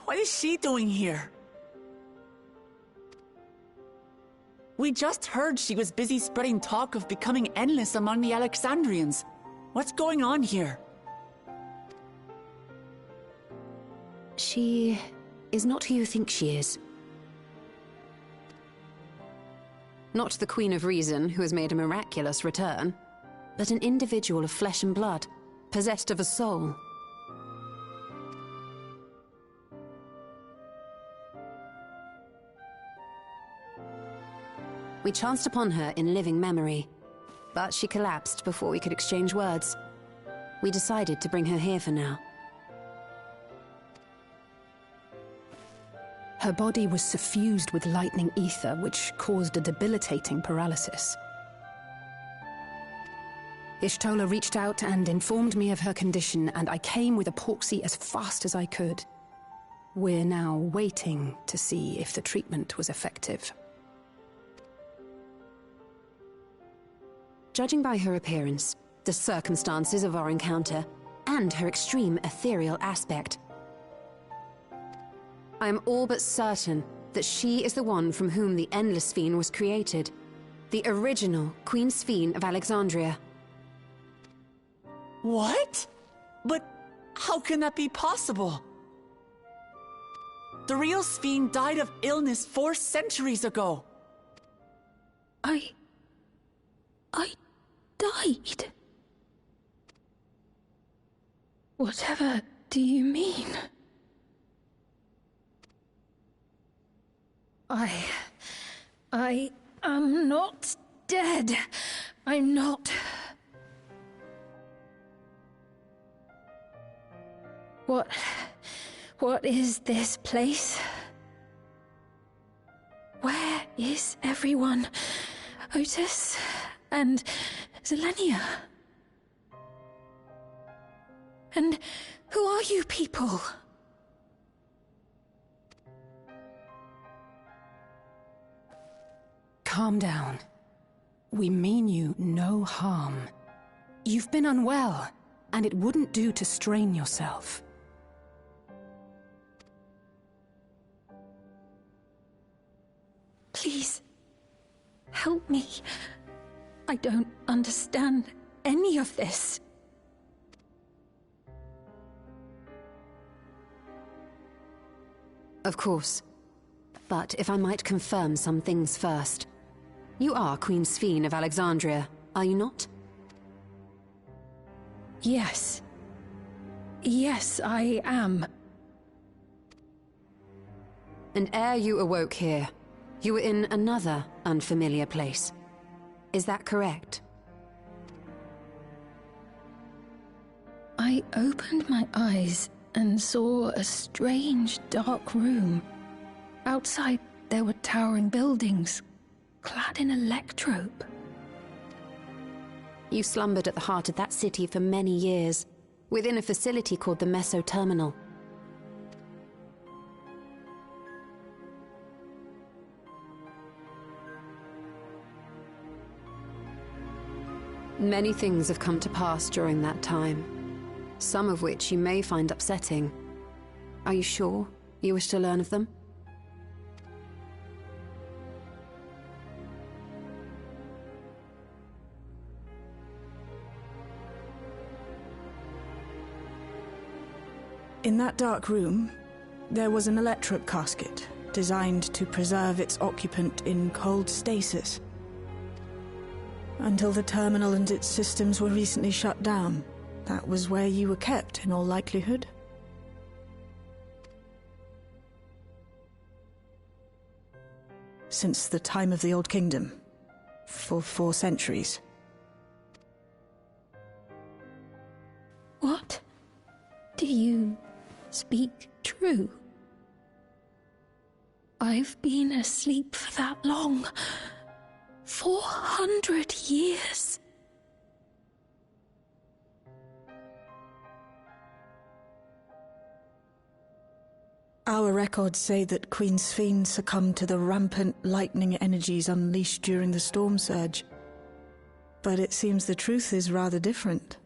What is she doing here? We just heard she was busy spreading talk of becoming endless among the Alexandrians. What's going on here? She is not who you think she is. Not the Queen of Reason, who has made a miraculous return, but an individual of flesh and blood, possessed of a soul. We chanced upon her in living memory, but she collapsed before we could exchange words. We decided to bring her here for now. Her body was suffused with lightning ether, which caused a debilitating paralysis. Ishtola reached out and informed me of her condition, and I came with epoxy as fast as I could. We're now waiting to see if the treatment was effective. Judging by her appearance, the circumstances of our encounter, and her extreme ethereal aspect, I am all but certain that she is the one from whom the Endless Sphere was created. The original Queen Sphere of Alexandria. What? But how can that be possible? The real Sphere died of illness 4 centuries ago. I died? Whatever do you mean? I am not dead. I'm not. What is this place? Where is everyone? Otis and Zelenia? And who are you people? Calm down. We mean you no harm. You've been unwell, and it wouldn't do to strain yourself. Please, help me. I don't understand any of this. Of course. But if I might confirm some things first. You are Queen Sphere of Alexandria, are you not? Yes. Yes, I am. And ere you awoke here, you were in another unfamiliar place. Is that correct? I opened my eyes and saw a strange, dark room. Outside, there were towering buildings, clad in electrope. You slumbered at the heart of that city for many years, within a facility called the Meso Terminal. Many things have come to pass during that time, some of which you may find upsetting. Are you sure you wish to learn of them? In that dark room, there was an electric casket designed to preserve its occupant in cold stasis. Until the terminal and its systems were recently shut down, that was where you were kept in all likelihood. Since the time of the Old Kingdom, for 4 centuries. What? Do you speak true? I've been asleep for that long. 400 years. Our records say that Queen Sphere succumbed to the rampant lightning energies unleashed during the storm surge. But it seems the truth is rather different.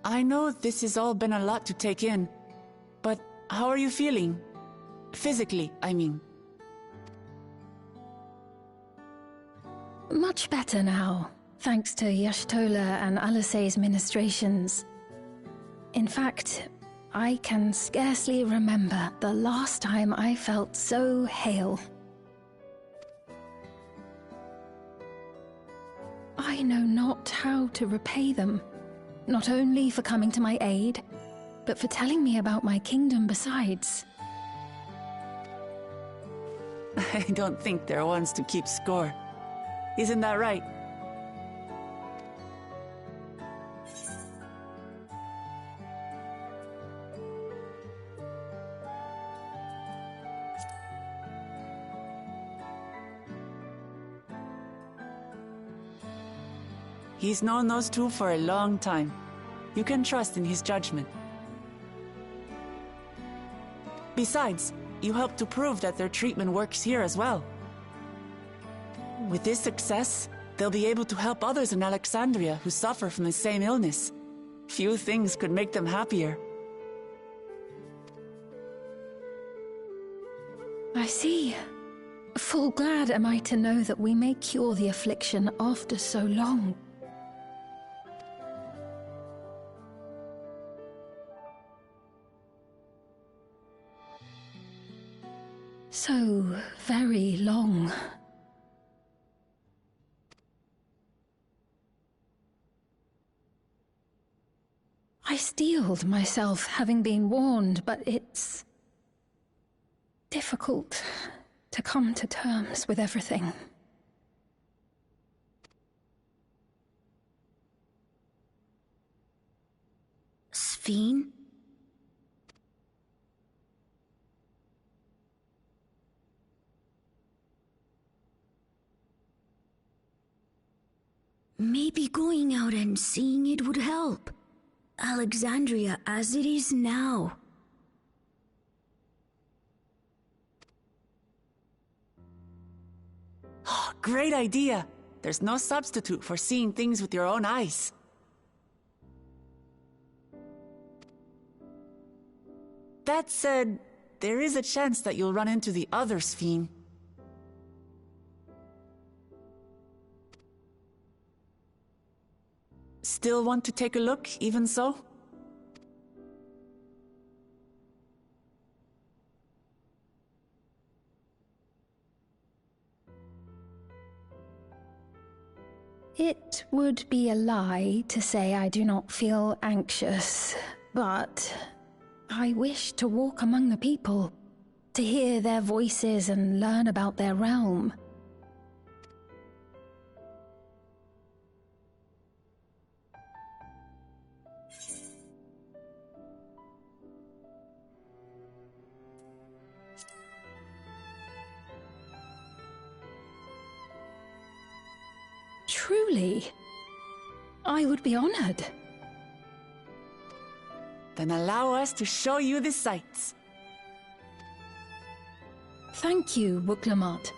I know this has all been a lot to take in, but how are you feeling? Physically, I mean. Much better now, thanks to Yashtola and Alisei's ministrations. In fact, I can scarcely remember the last time I felt so hale. I know not how to repay them, not only for coming to my aid, but for telling me about my kingdom besides. I don't think they're ones to keep score. Isn't that right? He's known those two for a long time. You can trust in his judgment. Besides, you helped to prove that their treatment works here as well. With this success, they'll be able to help others in Alexandria who suffer from the same illness. Few things could make them happier. I see. Full glad am I to know that we may cure the affliction after so long. So very long. I steeled myself, having been warned, but it's difficult to come to terms with everything. Sphene? Maybe going out and seeing it would help. Alexandria as it is now. Oh, great idea! There's no substitute for seeing things with your own eyes. That said, there is a chance that you'll run into the other Sphene. Still want to take a look, even so? It would be a lie to say I do not feel anxious, but I wish to walk among the people, to hear their voices and learn about their realm. Truly, I would be honored. Then allow us to show you the sights. Thank you, Wuklamot.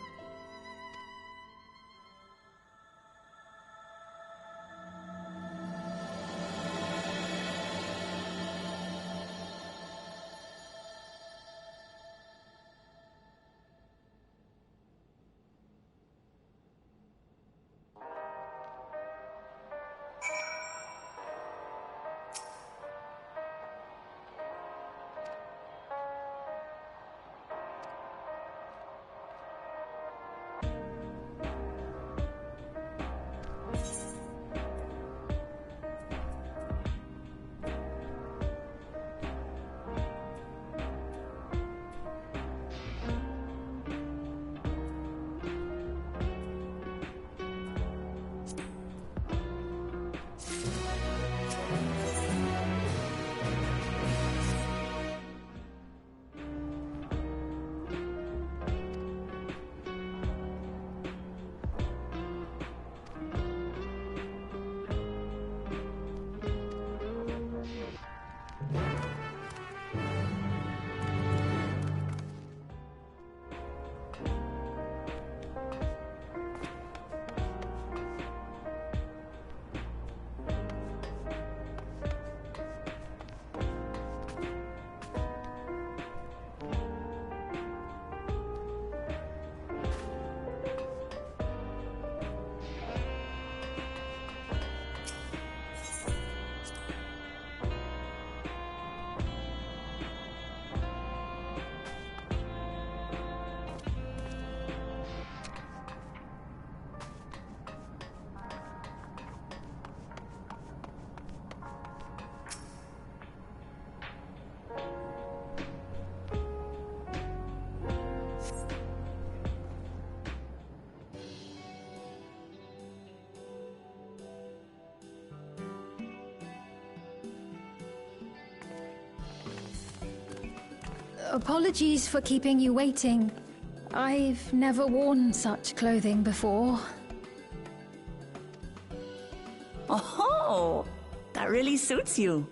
Apologies for keeping you waiting. I've never worn such clothing before. Oh, that really suits you.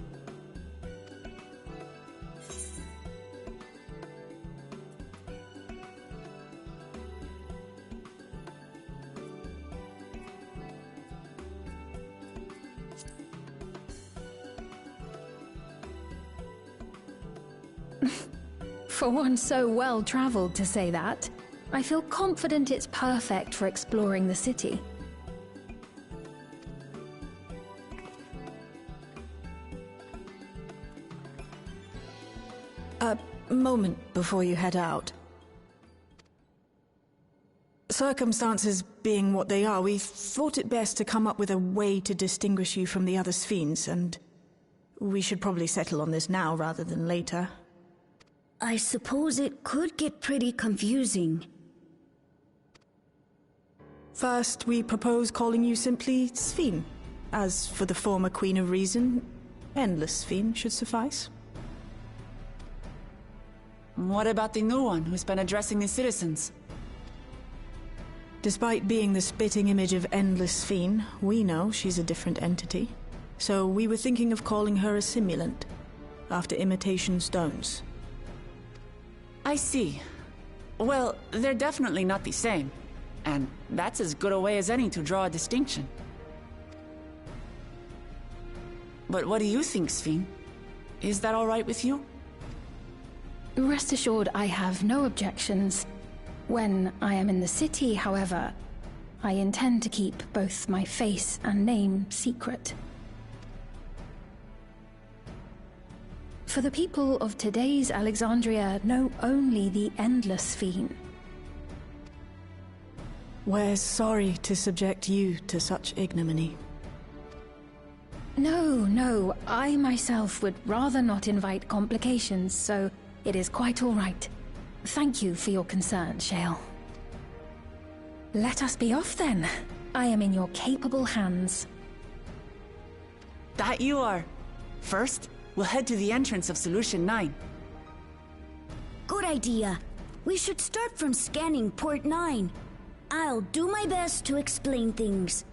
For one so well-traveled to say that, I feel confident it's perfect for exploring the city. A moment before you head out. Circumstances being what they are, we thought it best to come up with a way to distinguish you from the other Sphenes, and we should probably settle on this now rather than later. I suppose it could get pretty confusing. First, we propose calling you simply Sphene. As for the former Queen of Reason, Endless Sphene should suffice. What about the new one who's been addressing the citizens? Despite being the spitting image of Endless Sphene, we know she's a different entity. So we were thinking of calling her a simulant, after imitation stones. I see. Well, they're definitely not the same. And that's as good a way as any to draw a distinction. But what do you think, Sphene? Is that all right with you? Rest assured, I have no objections. When I am in the city, however, I intend to keep both my face and name secret. For the people of today's Alexandria know only the Endless Sphene. We're sorry to subject you to such ignominy. No, I myself would rather not invite complications, so it is quite all right. Thank you for your concern, Shale. Let us be off then. I am in your capable hands. That you are. First, we'll head to the entrance of Solution 9. Good idea. We should start from scanning Port 9. I'll do my best to explain things.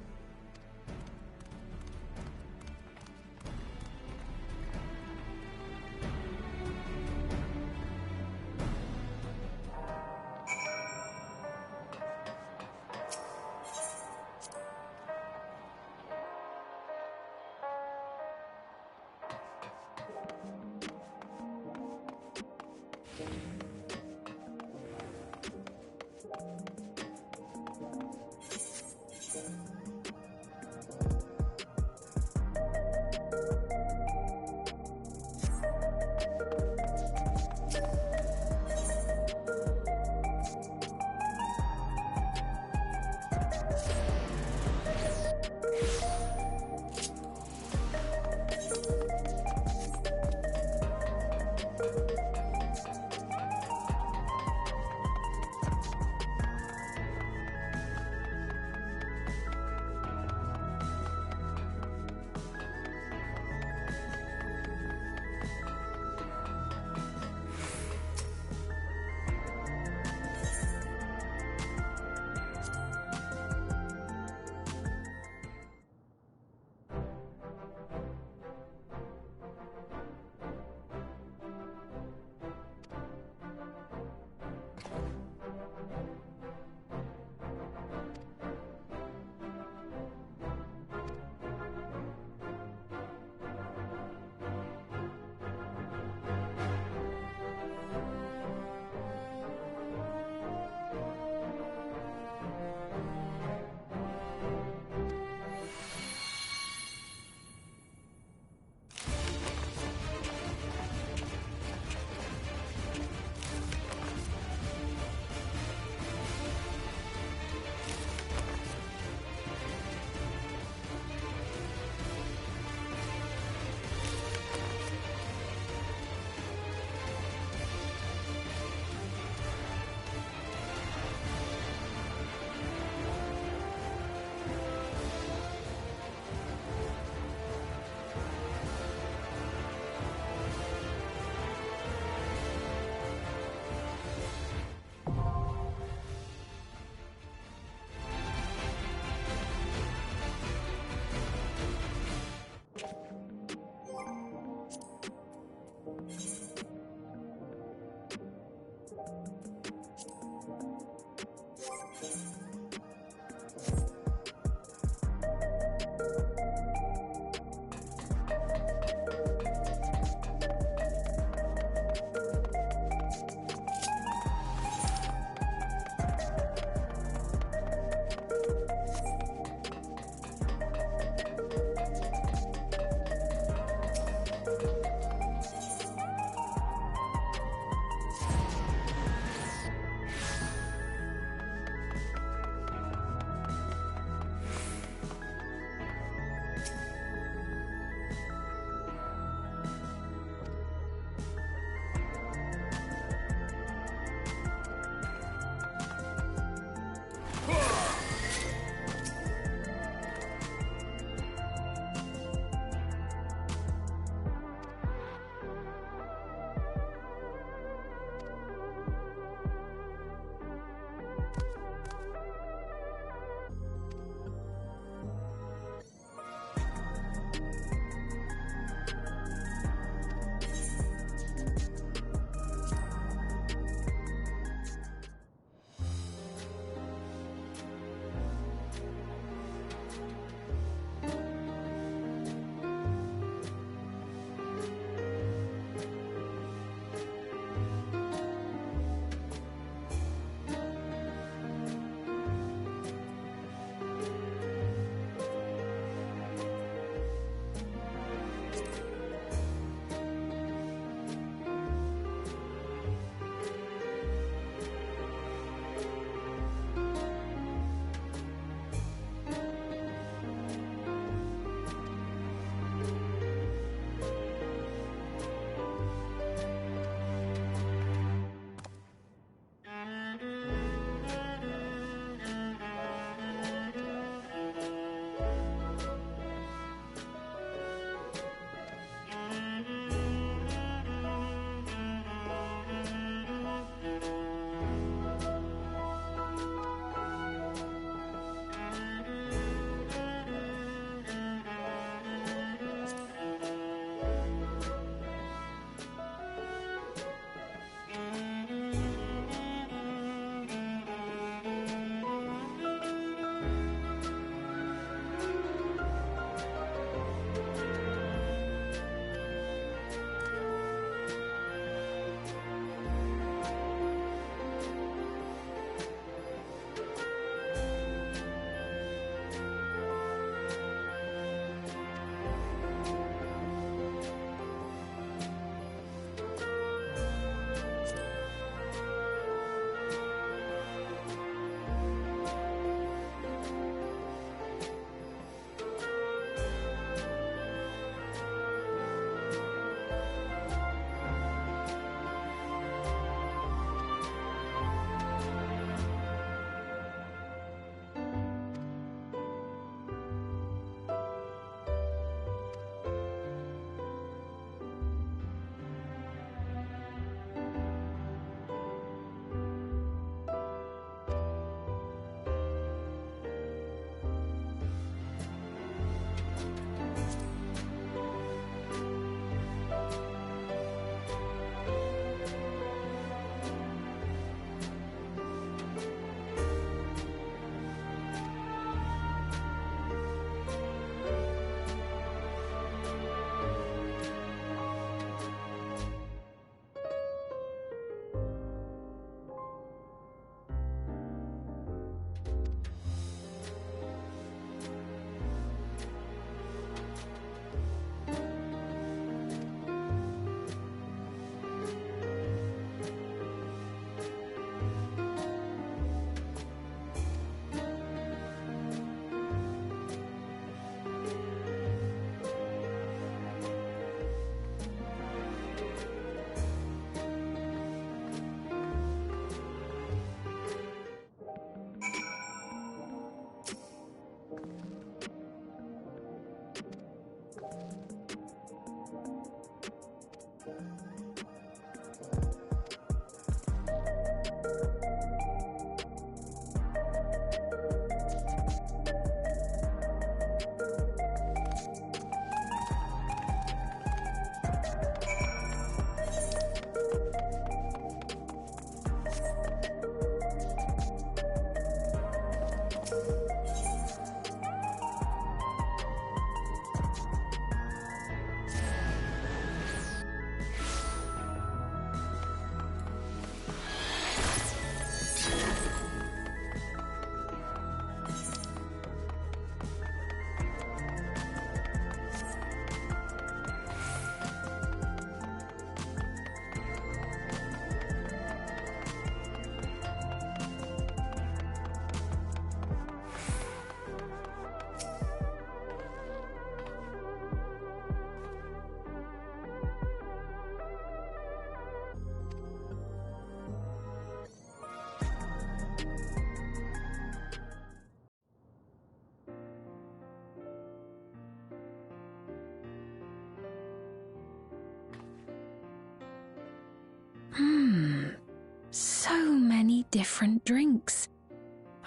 different drinks.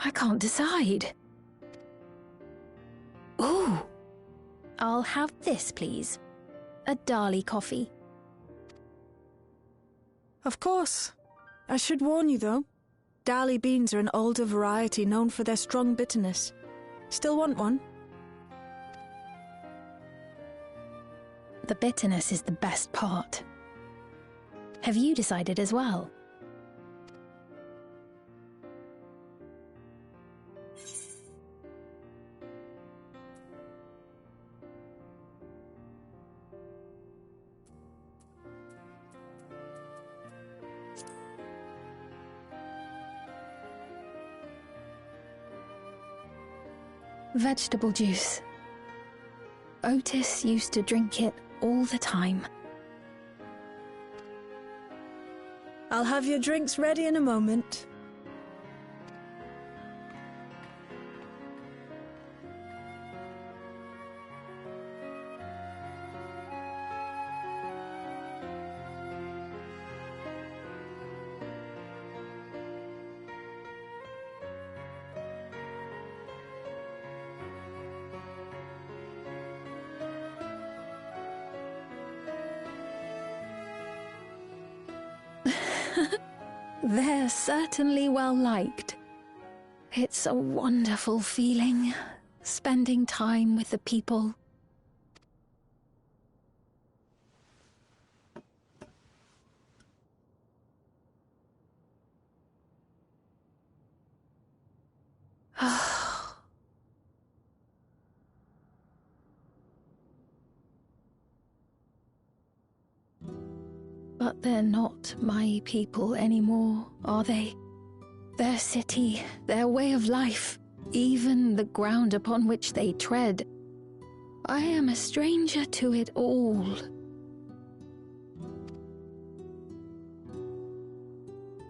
I can't decide. Ooh! I'll have this, please. A Dali coffee. Of course. I should warn you, though. Dali beans are an older variety known for their strong bitterness. Still want one? The bitterness is the best part. Have you decided as well? Vegetable juice. Otis used to drink it all the time. I'll have your drinks ready in a moment. They're certainly well liked. It's a wonderful feeling, spending time with the people. But they're not my people anymore, are they? Their city, their way of life, even the ground upon which they tread. I am a stranger to it all.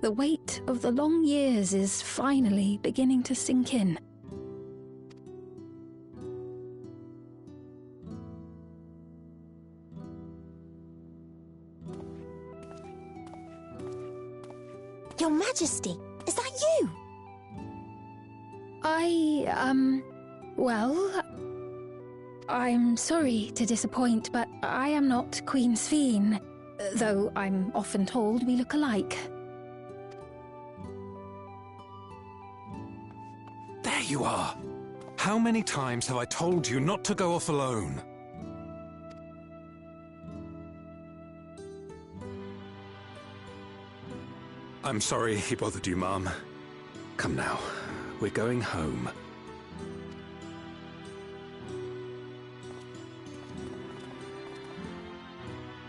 The weight of the long years is finally beginning to sink in. Your Majesty, is that you? Well, I'm sorry to disappoint, but I am not Queen Sphene, though I'm often told we look alike. There you are! How many times have I told you not to go off alone? I'm sorry he bothered you, Mom. Come now, we're going home.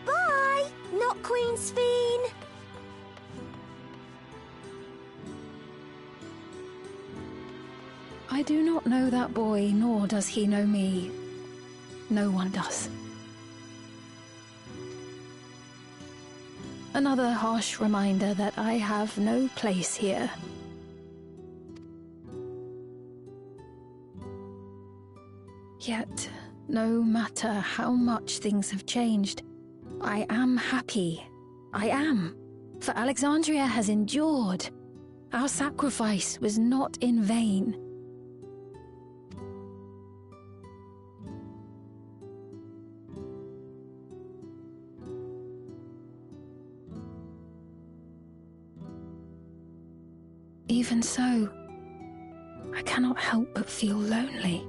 Bye, not Queen Sphene. I do not know that boy, nor does he know me. No one does. Another harsh reminder that I have no place here. Yet, no matter how much things have changed, I am happy. I am. For Alexandria has endured. Our sacrifice was not in vain. Even so, I cannot help but feel lonely.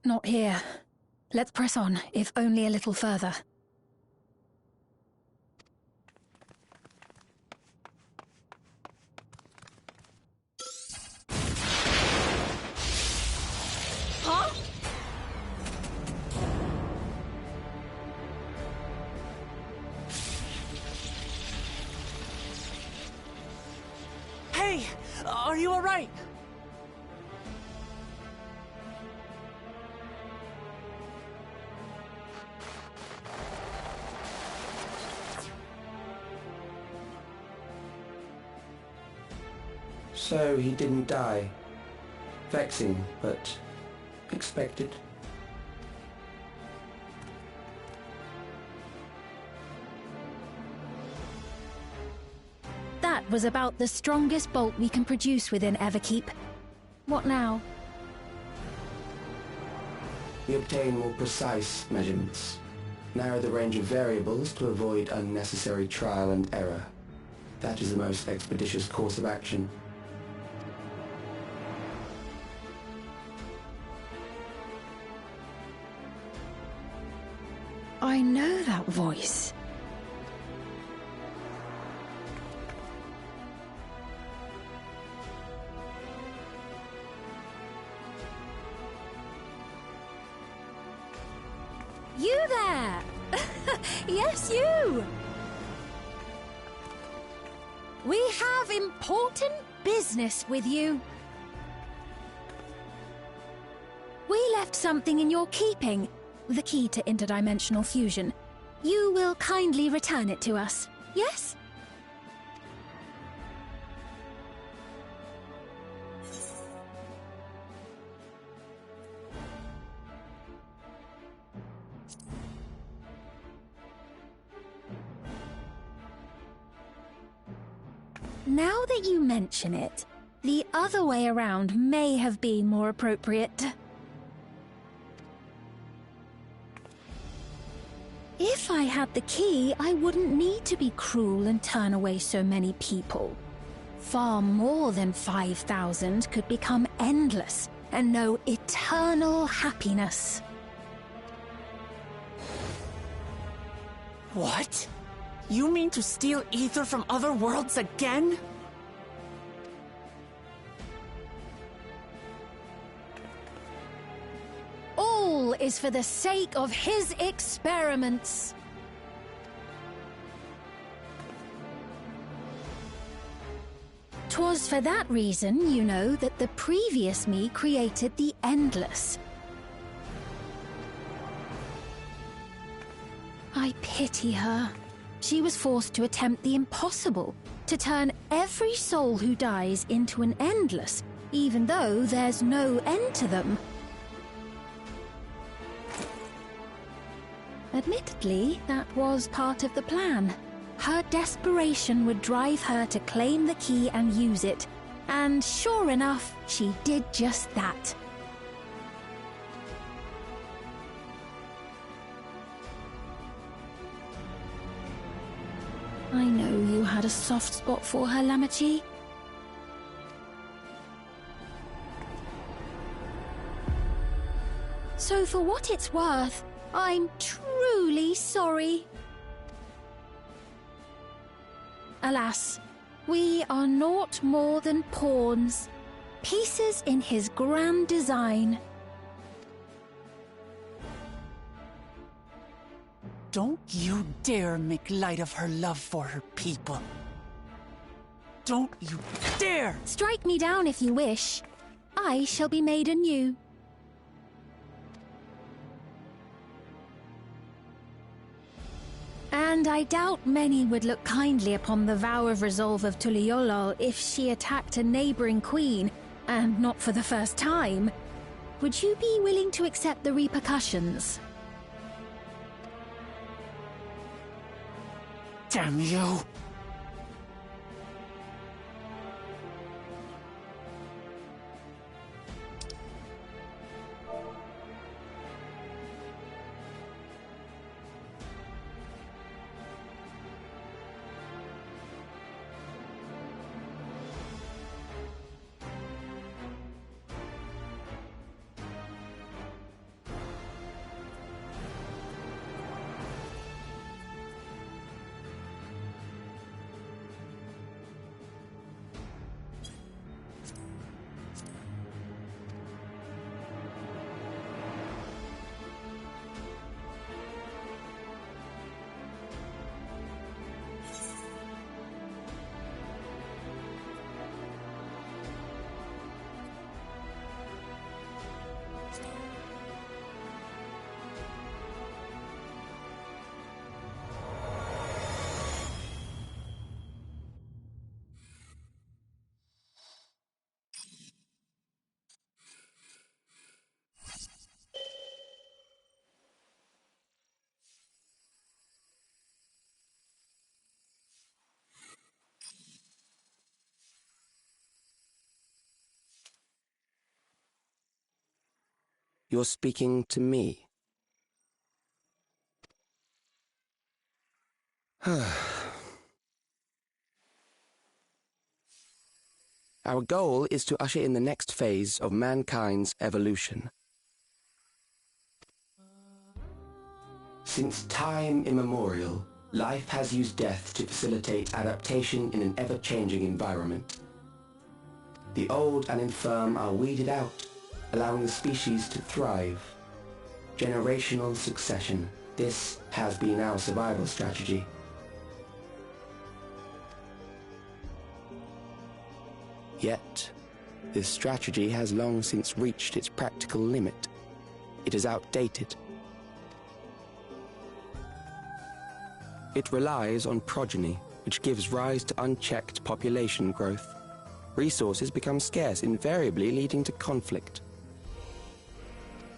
Not here. Let's press on, if only a little further. Huh? Hey! Are you alright? So he didn't die. Vexing, but expected. That was about the strongest bolt we can produce within Everkeep. What now? We obtain more precise measurements. Narrow the range of variables to avoid unnecessary trial and error. That is the most expeditious course of action. I know that voice. You there! Yes, you! We have important business with you. We left something in your keeping. The key to interdimensional fusion. You will kindly return it to us, yes? Now that you mention it, the other way around may have been more appropriate. If I had the key, I wouldn't need to be cruel and turn away so many people. Far more than 5,000 could become endless and know eternal happiness. What? You mean to steal ether from other worlds again? All is for the sake of his experiments. Twas for that reason, you know, that the previous me created the Endless. I pity her. She was forced to attempt the impossible, to turn every soul who dies into an Endless, even though there's no end to them. Admittedly, that was part of the plan. Her desperation would drive her to claim the key and use it, and sure enough, she did just that. I know you had a soft spot for her, Lamachi. So for what it's worth, I'm truly sorry. Alas, we are naught more than pawns, pieces in his grand design. Don't you dare make light of her love for her people. Don't you dare! Strike me down if you wish. I shall be made anew. And I doubt many would look kindly upon the vow of resolve of Tuliolol if she attacked a neighboring queen, and not for the first time. Would you be willing to accept the repercussions? Damn you! You're speaking to me. Our goal is to usher in the next phase of mankind's evolution. Since time immemorial, life has used death to facilitate adaptation in an ever-changing environment. The old and infirm are weeded out, allowing the species to thrive. Generational succession. This has been our survival strategy. Yet, this strategy has long since reached its practical limit. It is outdated. It relies on progeny, which gives rise to unchecked population growth. Resources become scarce, invariably leading to conflict.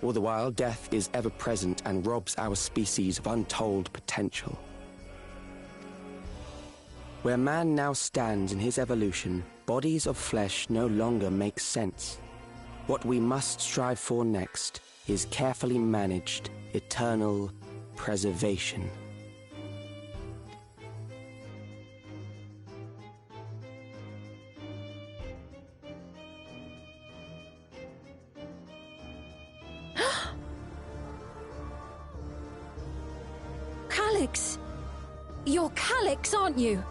All the while, death is ever present and robs our species of untold potential. Where man now stands in his evolution, bodies of flesh no longer make sense. What we must strive for next is carefully managed, eternal preservation. Calyx! You're Calyx, aren't you?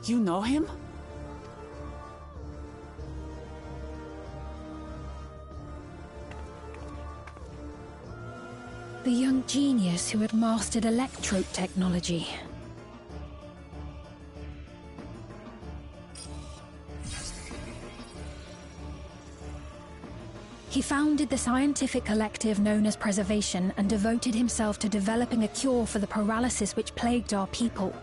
You know him? The young genius who had mastered electrope technology. He founded the scientific collective known as Preservation and devoted himself to developing a cure for the paralysis which plagued our people.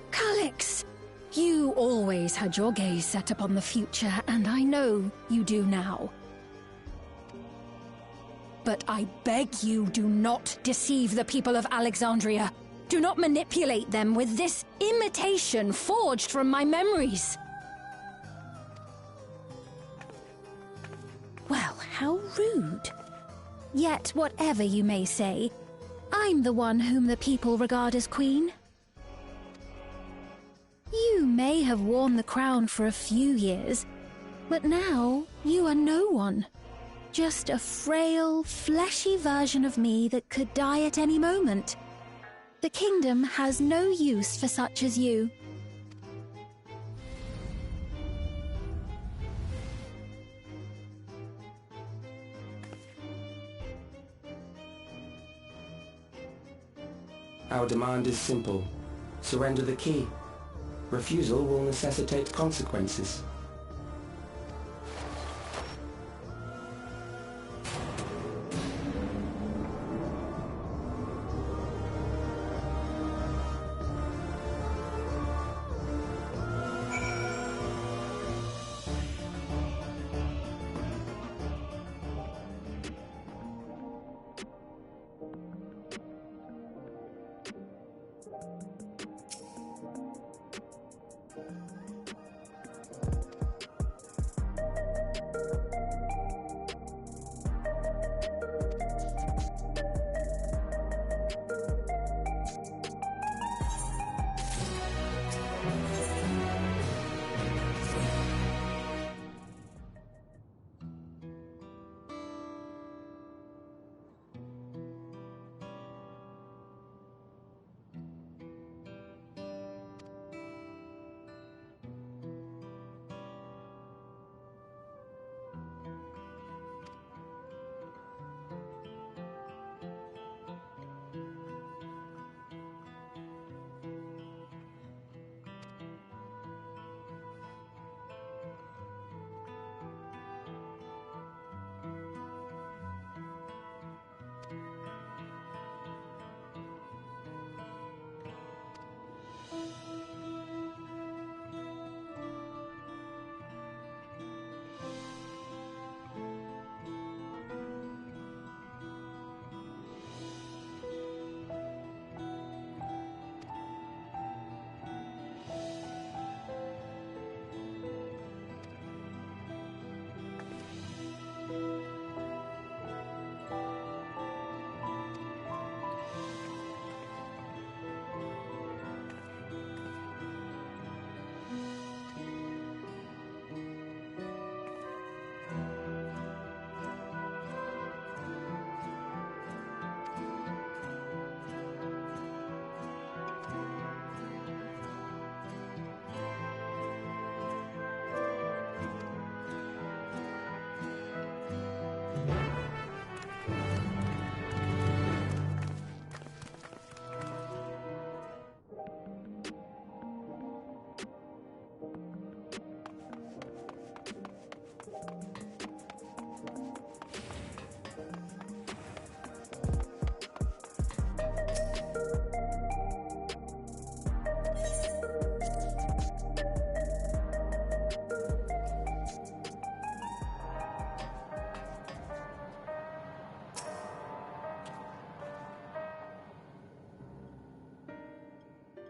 Calyx! You always had your gaze set upon the future, and I know you do now. But I beg you, do not deceive the people of Alexandria. Do not manipulate them with this imitation forged from my memories. How rude. Yet, whatever you may say, I'm the one whom the people regard as queen. You may have worn the crown for a few years, but now you are no one. Just a frail, fleshy version of me that could die at any moment. The kingdom has no use for such as you. Our demand is simple. Surrender the key. Refusal will necessitate consequences.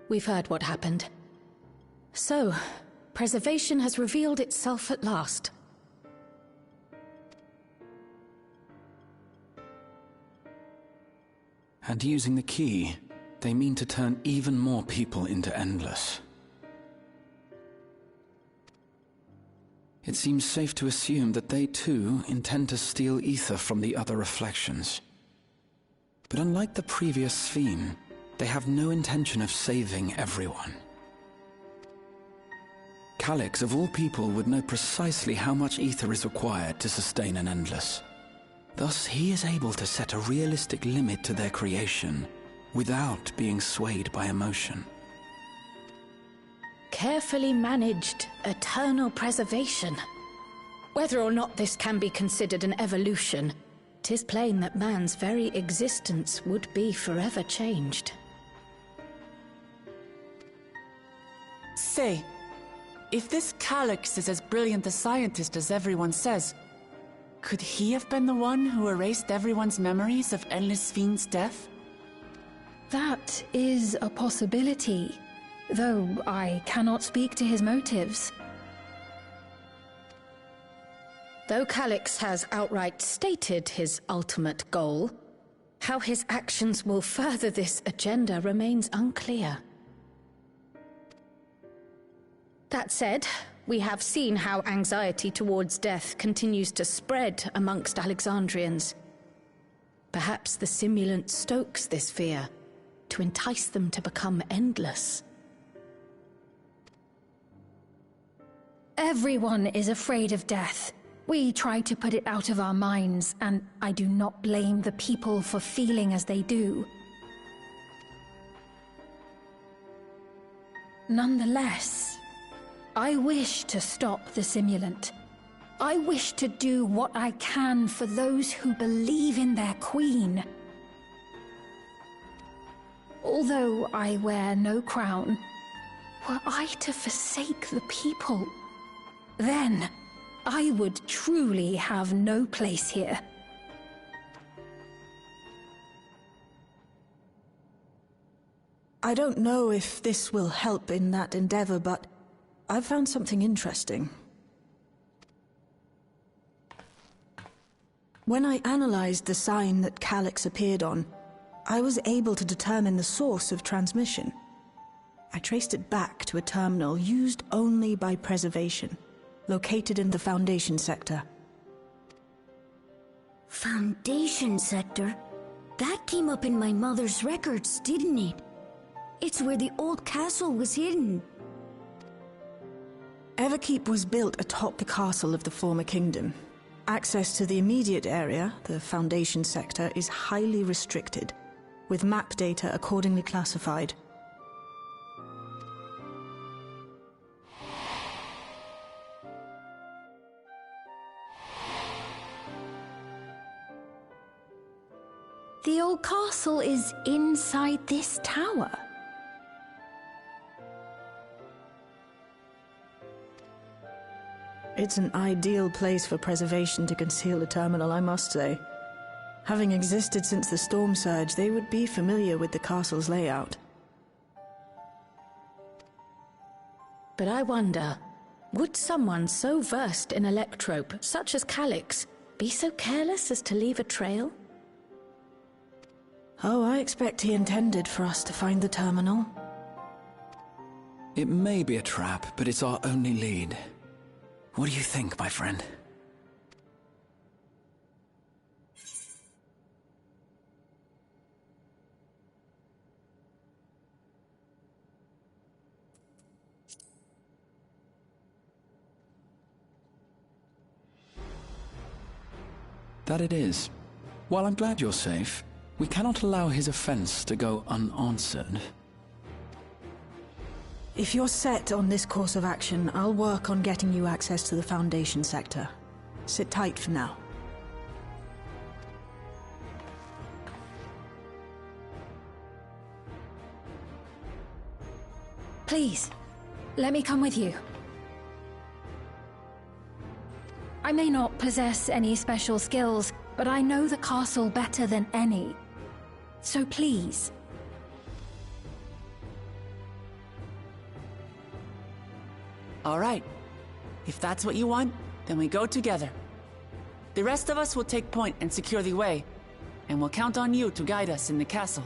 We've heard what happened. So, preservation has revealed itself at last. And using the key, they mean to turn even more people into Endless. It seems safe to assume that they too intend to steal ether from the other reflections. But unlike the previous Sphene, they have no intention of saving everyone. Calyx, of all people, would know precisely how much ether is required to sustain an Endless. Thus, he is able to set a realistic limit to their creation without being swayed by emotion. Carefully managed, eternal preservation. Whether or not this can be considered an evolution, 'tis plain that man's very existence would be forever changed. Say, if this Calyx is as brilliant a scientist as everyone says, could he have been the one who erased everyone's memories of Endless Sphene's death? That is a possibility, though I cannot speak to his motives. Though Calix has outright stated his ultimate goal, how his actions will further this agenda remains unclear. That said, we have seen how anxiety towards death continues to spread amongst Alexandrians. Perhaps the simulant stokes this fear to entice them to become endless. Everyone is afraid of death. We try to put it out of our minds, and I do not blame the people for feeling as they do. Nonetheless, I wish to stop the simulant. I wish to do what I can for those who believe in their queen. Although I wear no crown, were I to forsake the people, then I would truly have no place here. I don't know if this will help in that endeavor, but I've found something interesting. When I analyzed the sign that Calix appeared on, I was able to determine the source of transmission. I traced it back to a terminal used only by preservation, located in the Foundation sector. Foundation sector? That came up in my mother's records, didn't it? It's where the old castle was hidden. Everkeep was built atop the castle of the former kingdom. Access to the immediate area, the Foundation sector, is highly restricted, with map data accordingly classified. The old castle is inside this tower. It's an ideal place for preservation to conceal the terminal, I must say. Having existed since the storm surge, they would be familiar with the castle's layout. But I wonder, would someone so versed in electrope, such as Calix, be so careless as to leave a trail? Oh, I expect he intended for us to find the terminal. It may be a trap, but it's our only lead. What do you think, my friend? That it is. While I'm glad you're safe, we cannot allow his offense to go unanswered. If you're set on this course of action, I'll work on getting you access to the Foundation sector. Sit tight for now. Please, let me come with you. I may not possess any special skills, but I know the castle better than any. So please. All right. If that's what you want, then we go together. The rest of us will take point and secure the way, and we'll count on you to guide us in the castle.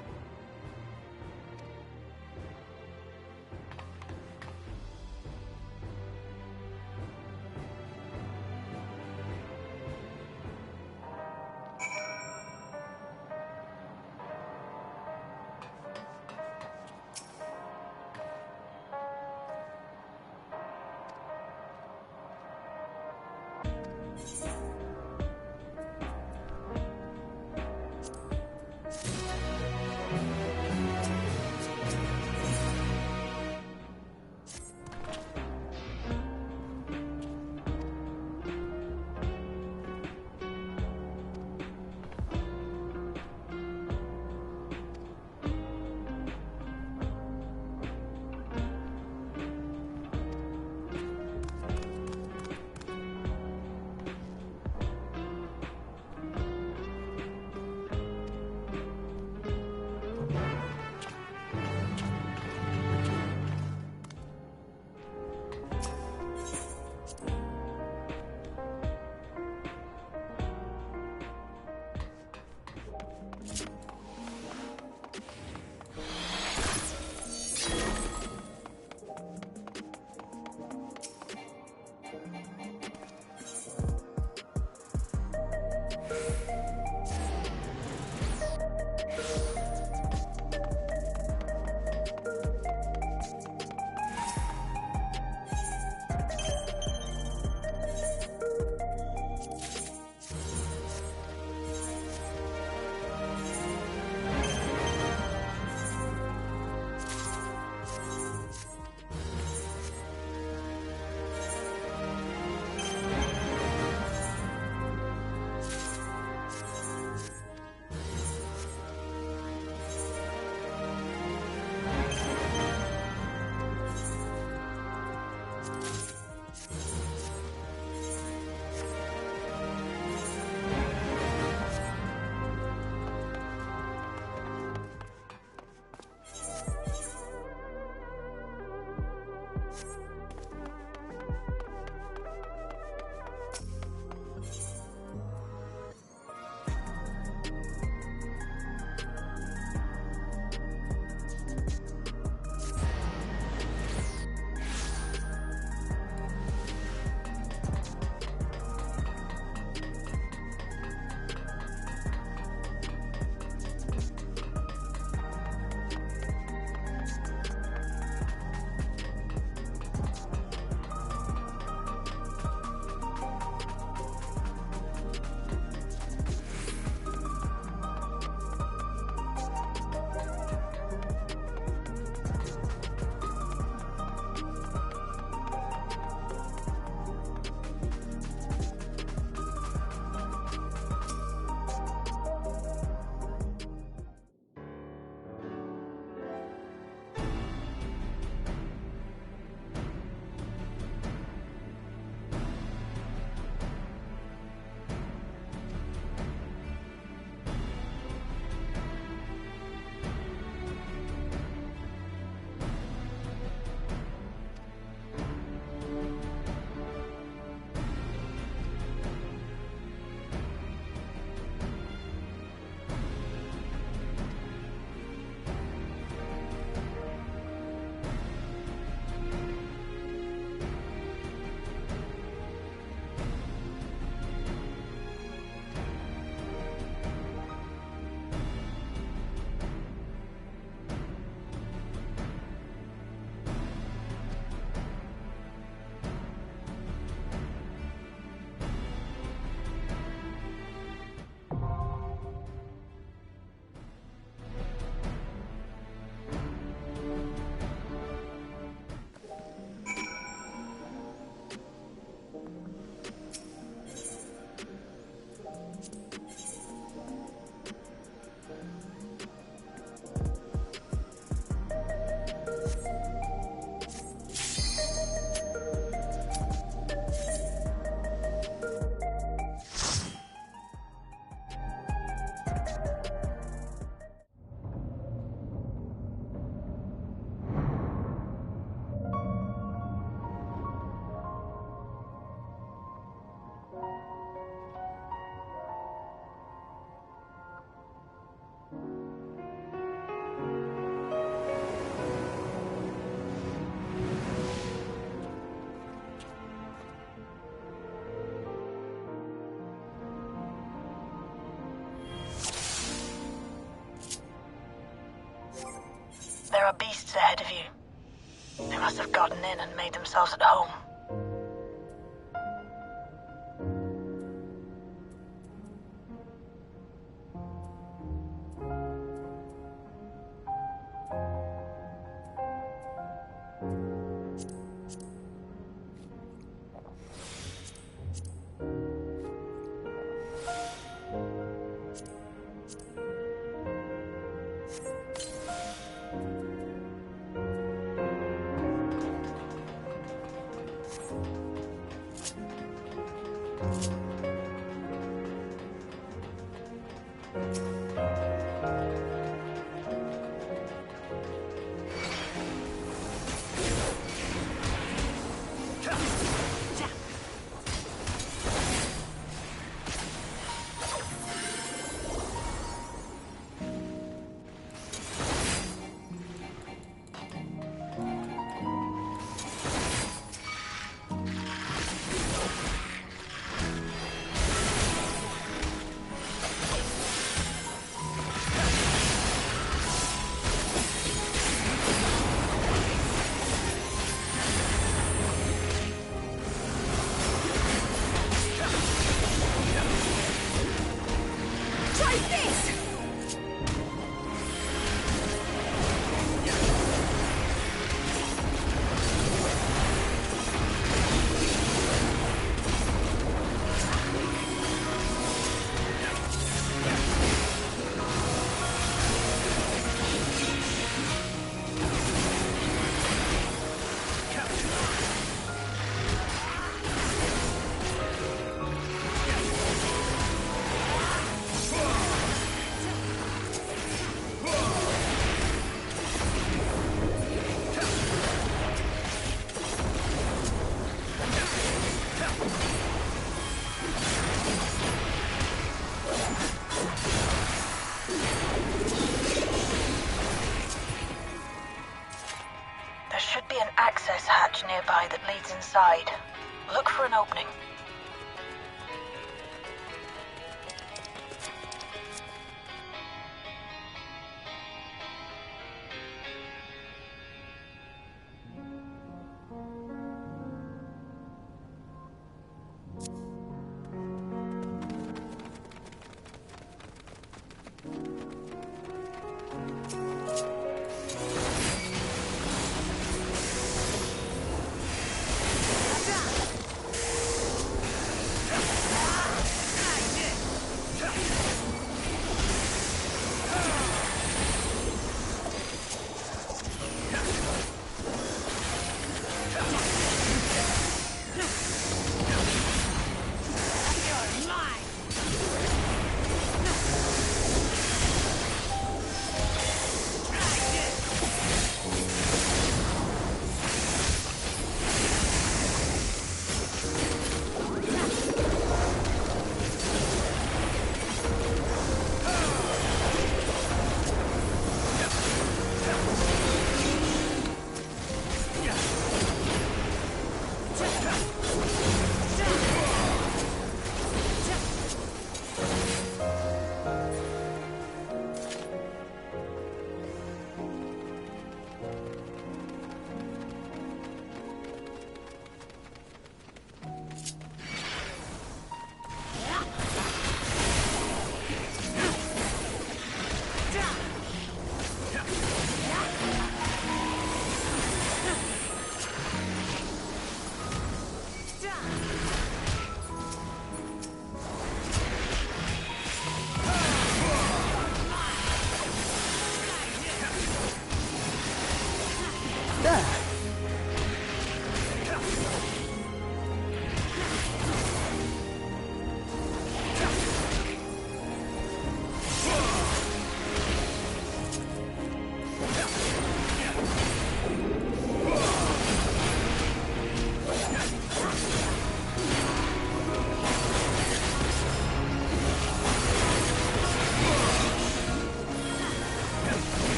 There are beasts ahead of you. They must have gotten in and made themselves at home. should be an access hatch nearby that leads inside. Look for an opening.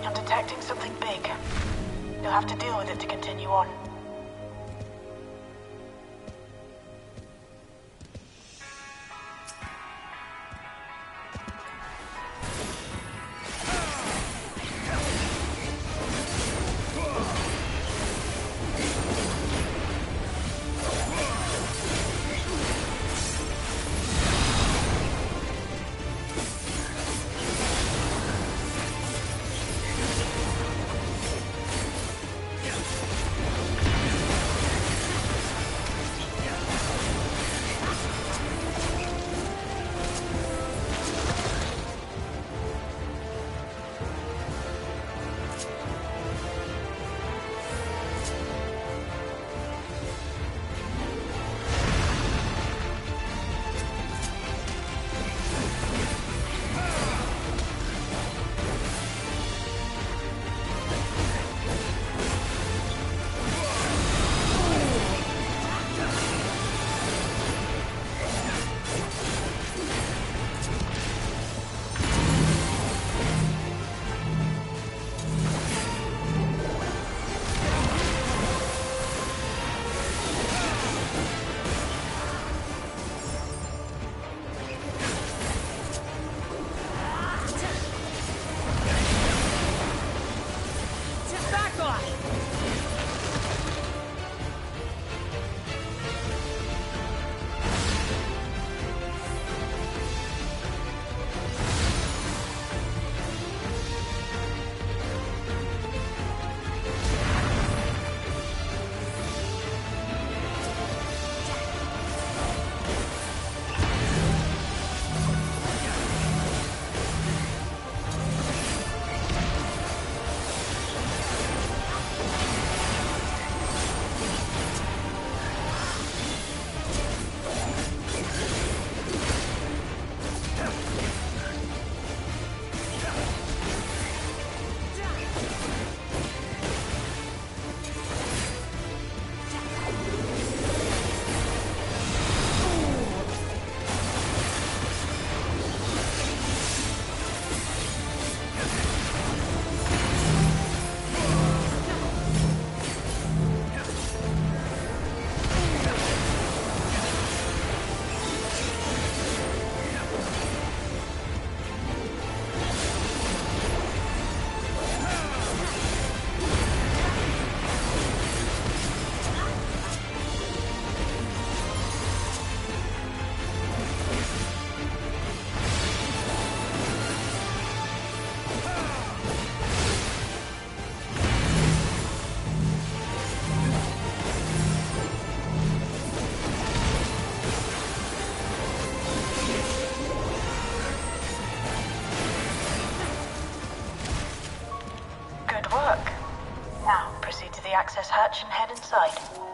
I'm detecting something big. You'll have to deal with it to continue on. access hatch and head inside.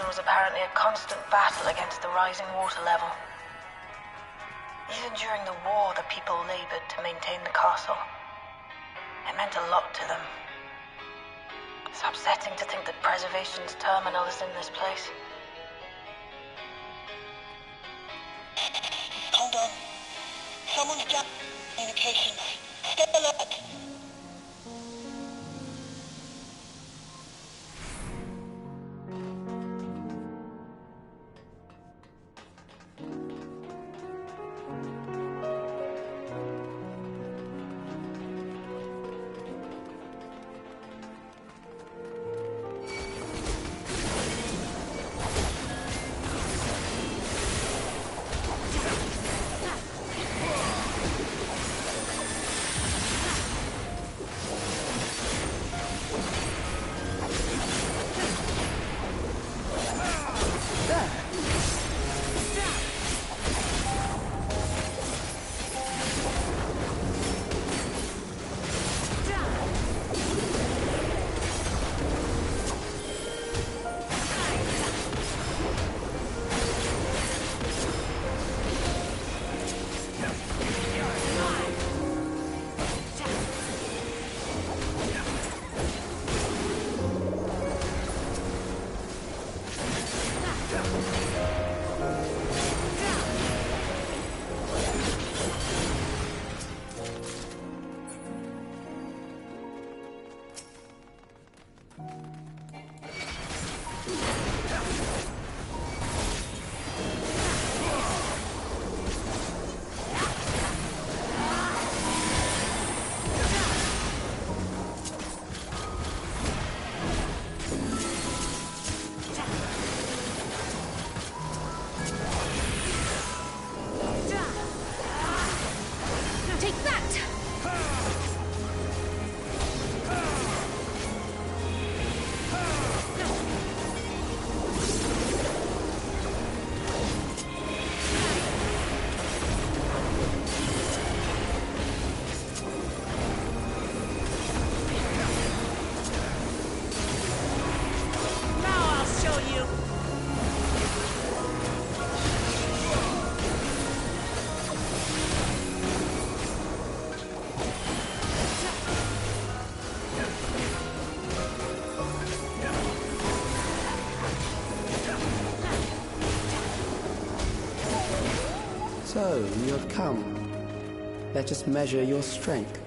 Was apparently a constant battle against the rising water level. Even during the war, the people labored to maintain the castle. It meant a lot to them. It's upsetting to think that Preservation's terminal is in this place. Hold on. Someone's got communication. Stay alert. So, you have come. Let us measure your strength.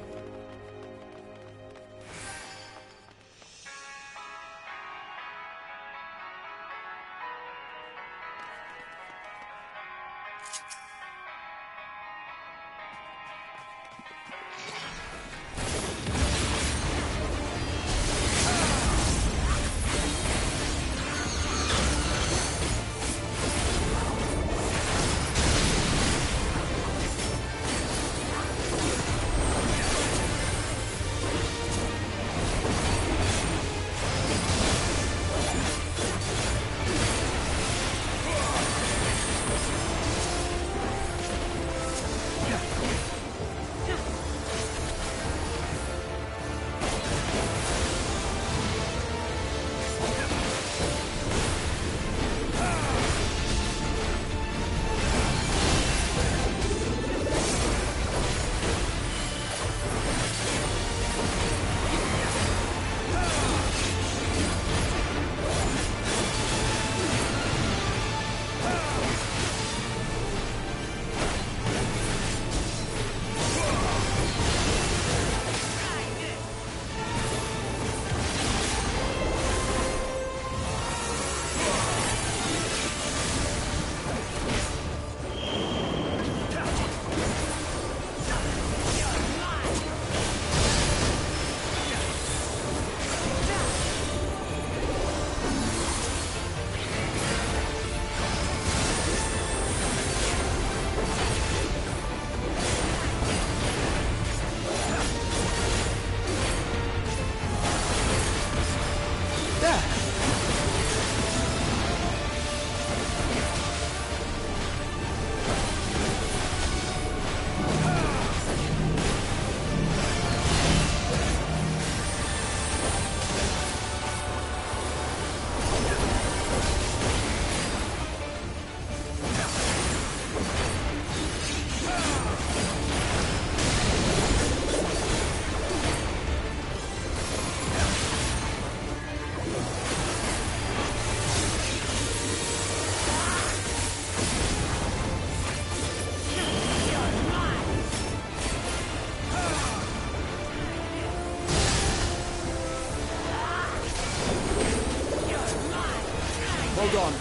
Hold on.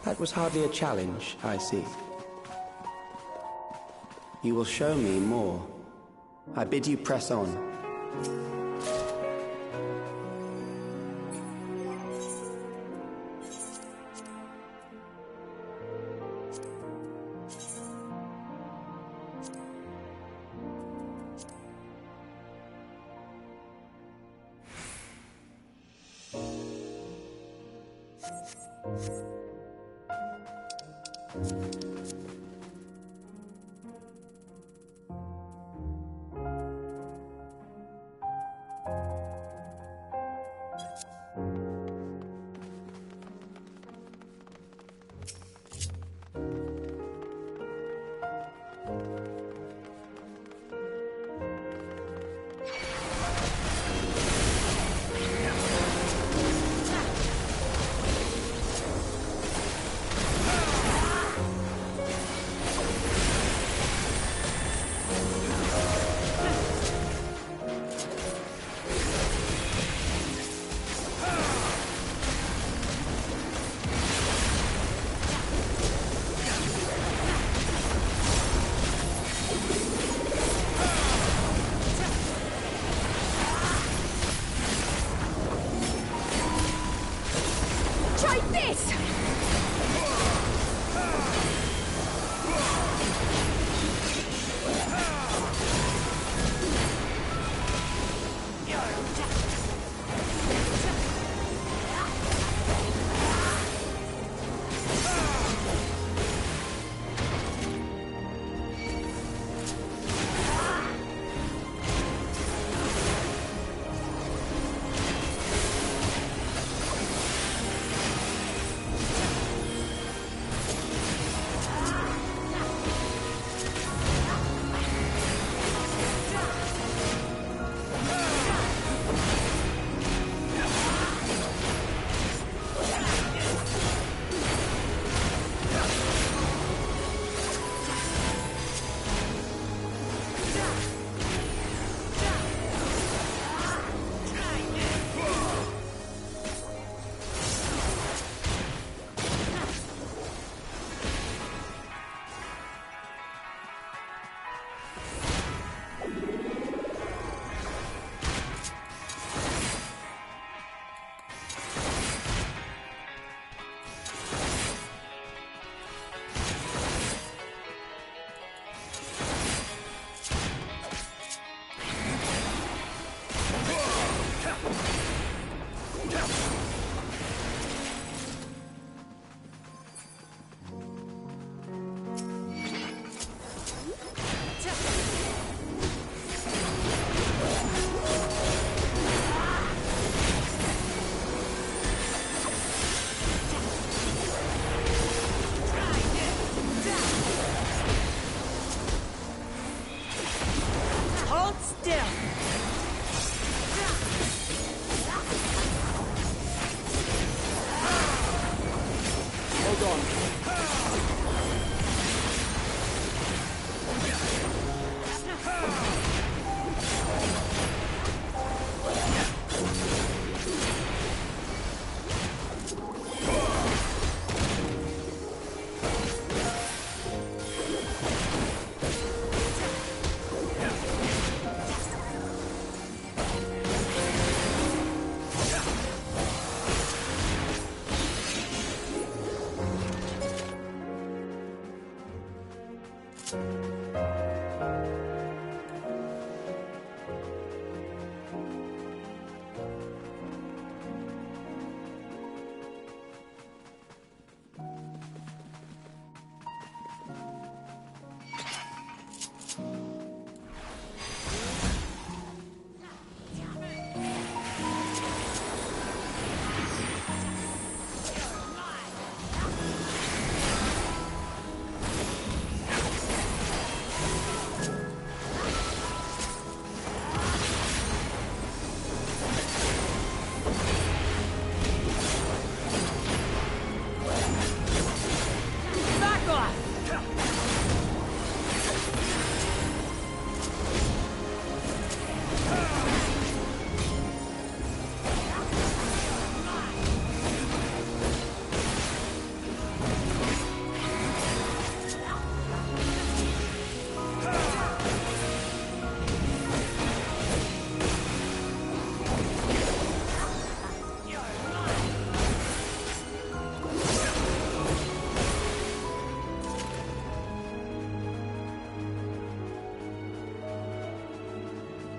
That was hardly a challenge, I see. You will show me more. I bid you press on.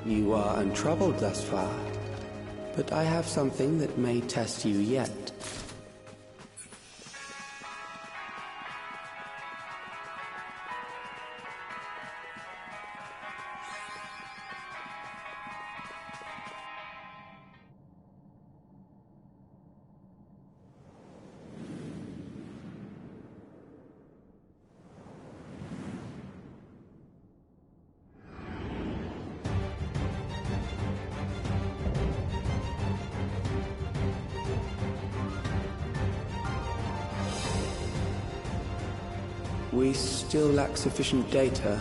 You are untroubled thus far, but I have something that may test you yet. We still lack sufficient data.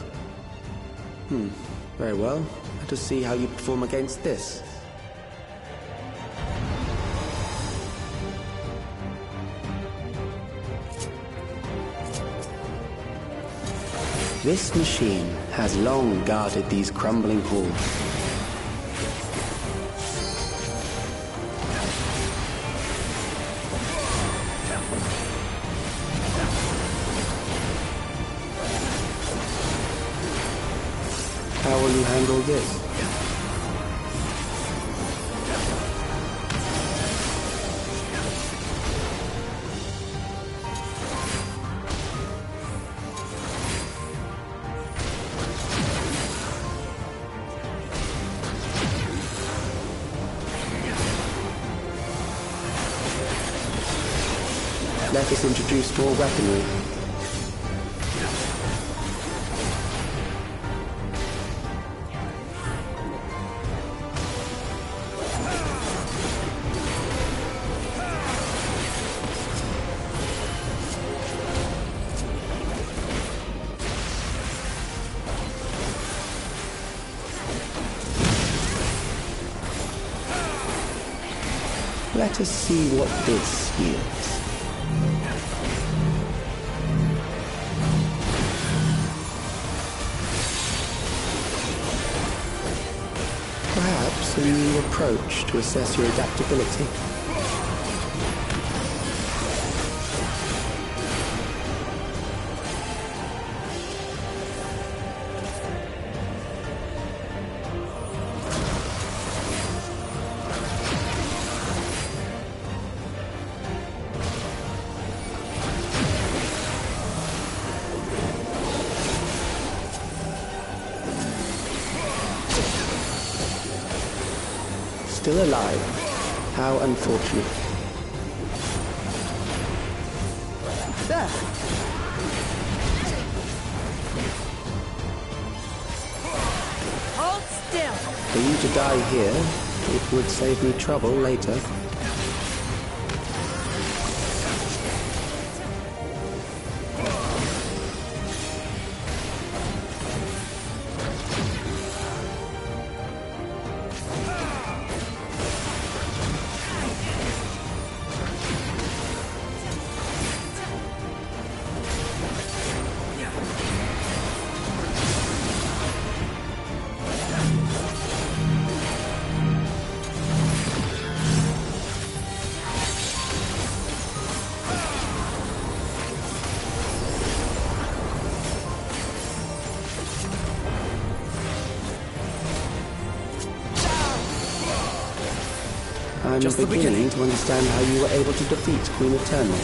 Very well. Let us see how you perform against this. This machine has long guarded these crumbling halls. How will you handle this? Let us introduce more weaponry. Let us see what this yields. Perhaps a new approach to assess your adaptability. Still alive. How unfortunate. There! Hold still! For you to die here, it would save me trouble later. I'm Just beginning to understand how you were able to defeat Queen Eternal.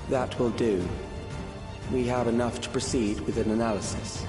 That will do. We have enough to proceed with an analysis.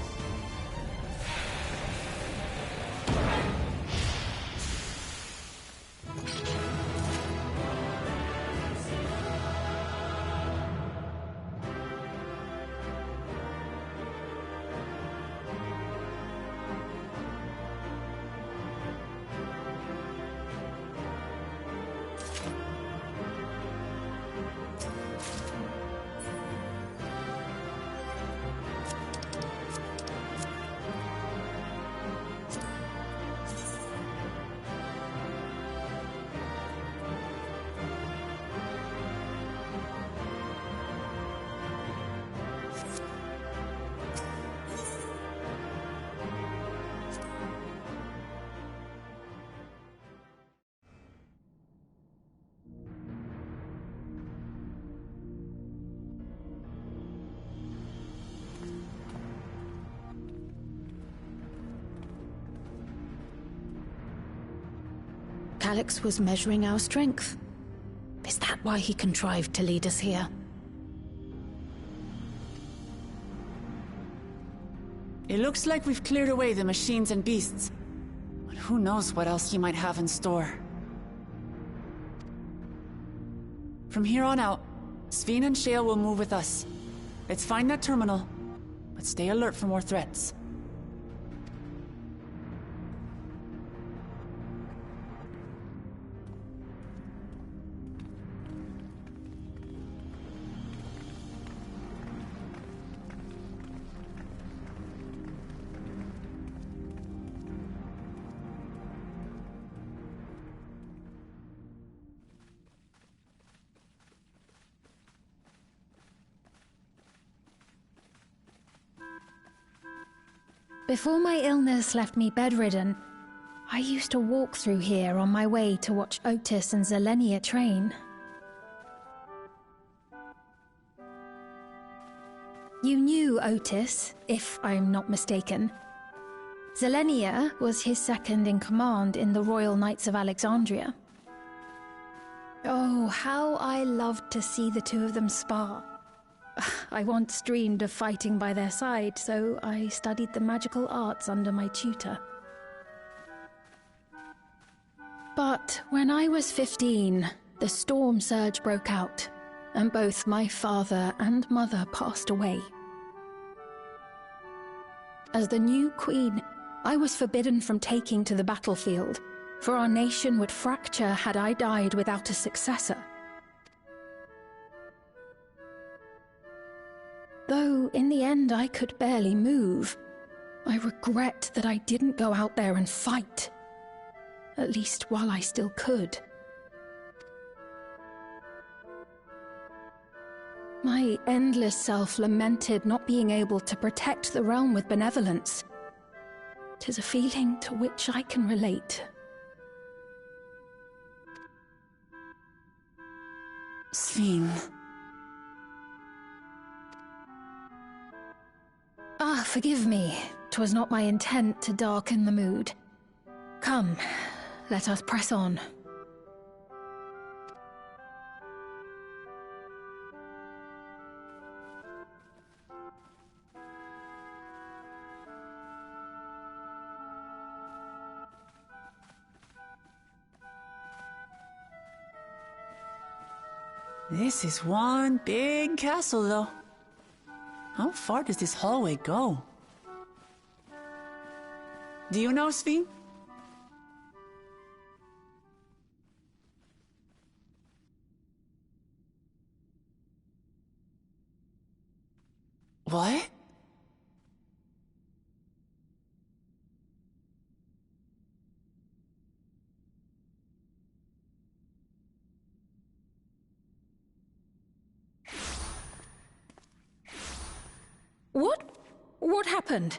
Alex was measuring our strength. Is that why he contrived to lead us here? It looks like we've cleared away the machines and beasts. But who knows what else he might have in store. From here on out, Sveen and Shale will move with us. Let's find that terminal, but stay alert for more threats. Before my illness left me bedridden, I used to walk through here on my way to watch Otis and Zelenia train. You knew Otis, if I'm not mistaken. Zelenia was his second in command in the Royal Knights of Alexandria. Oh, how I loved to see the two of them spar. I once dreamed of fighting by their side, so I studied the magical arts under my tutor. But when I was 15, the storm surge broke out, and both my father and mother passed away. As the new queen, I was forbidden from taking to the battlefield, for our nation would fracture had I died without a successor. Though, in the end, I could barely move. I regret that I didn't go out there and fight. At least while I still could. My endless self lamented not being able to protect the realm with benevolence. 'Tis a feeling to which I can relate. Sveen. Ah, forgive me. 'Twas not my intent to darken the mood. Come, let us press on. This is one big castle, though. How far does this hallway go? Do you know, Sphene? What? What happened?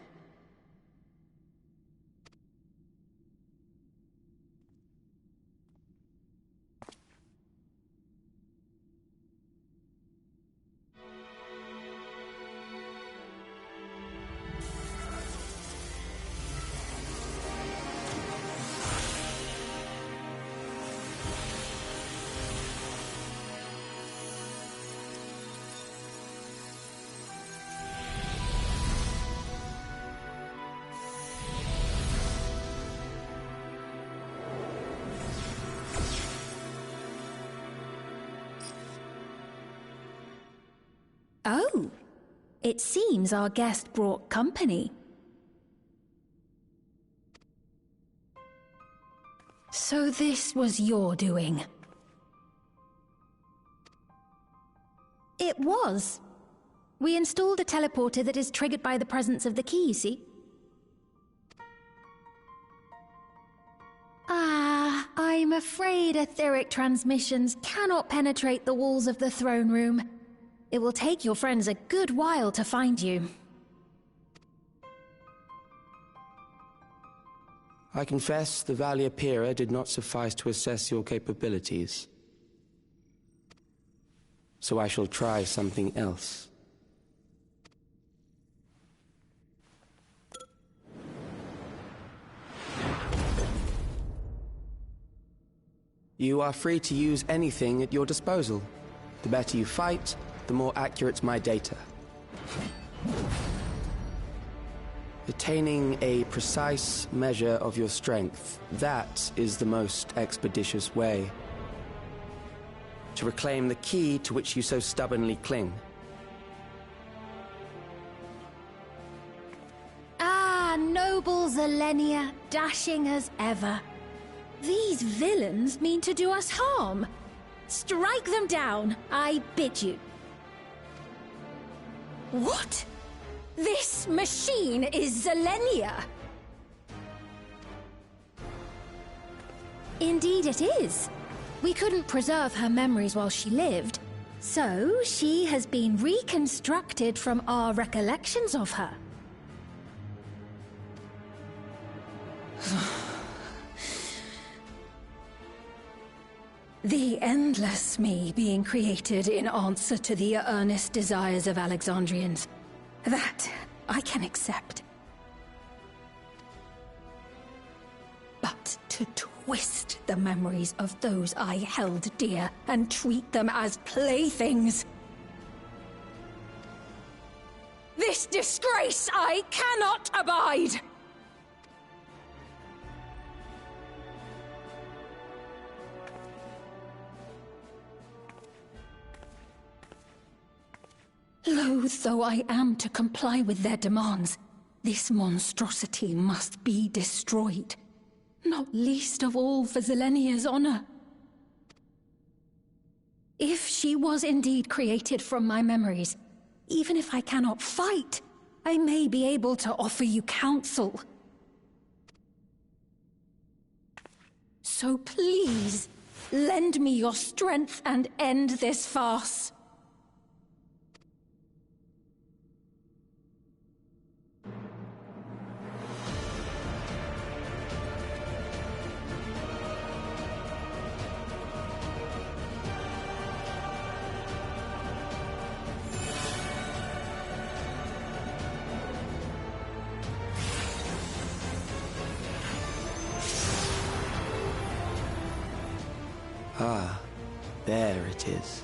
Oh, it seems our guest brought company. So this was your doing? It was. We installed a teleporter that is triggered by the presence of the key, see? I'm afraid etheric transmissions cannot penetrate the walls of the throne room. It will take your friends a good while to find you. I confess the Valia Pira did not suffice to assess your capabilities. So I shall try something else. You are free to use anything at your disposal. The better you fight, the more accurate my data. Attaining a precise measure of your strength, that is the most expeditious way to reclaim the key to which you so stubbornly cling. Ah, noble Zelenia, dashing as ever. These villains mean to do us harm. Strike them down, I bid you. What? This machine is Zelenia! Indeed it is. We couldn't preserve her memories while she lived, so she has been reconstructed from our recollections of her. The endless me being created in answer to the earnest desires of Alexandrians. That I can accept. But to twist the memories of those I held dear and treat them as playthings. This disgrace I cannot abide! Loath though I am to comply with their demands, this monstrosity must be destroyed. Not least of all for Zelenia's honor. If she was indeed created from my memories, even if I cannot fight, I may be able to offer you counsel. So please, lend me your strength and end this farce. Ah, there it is.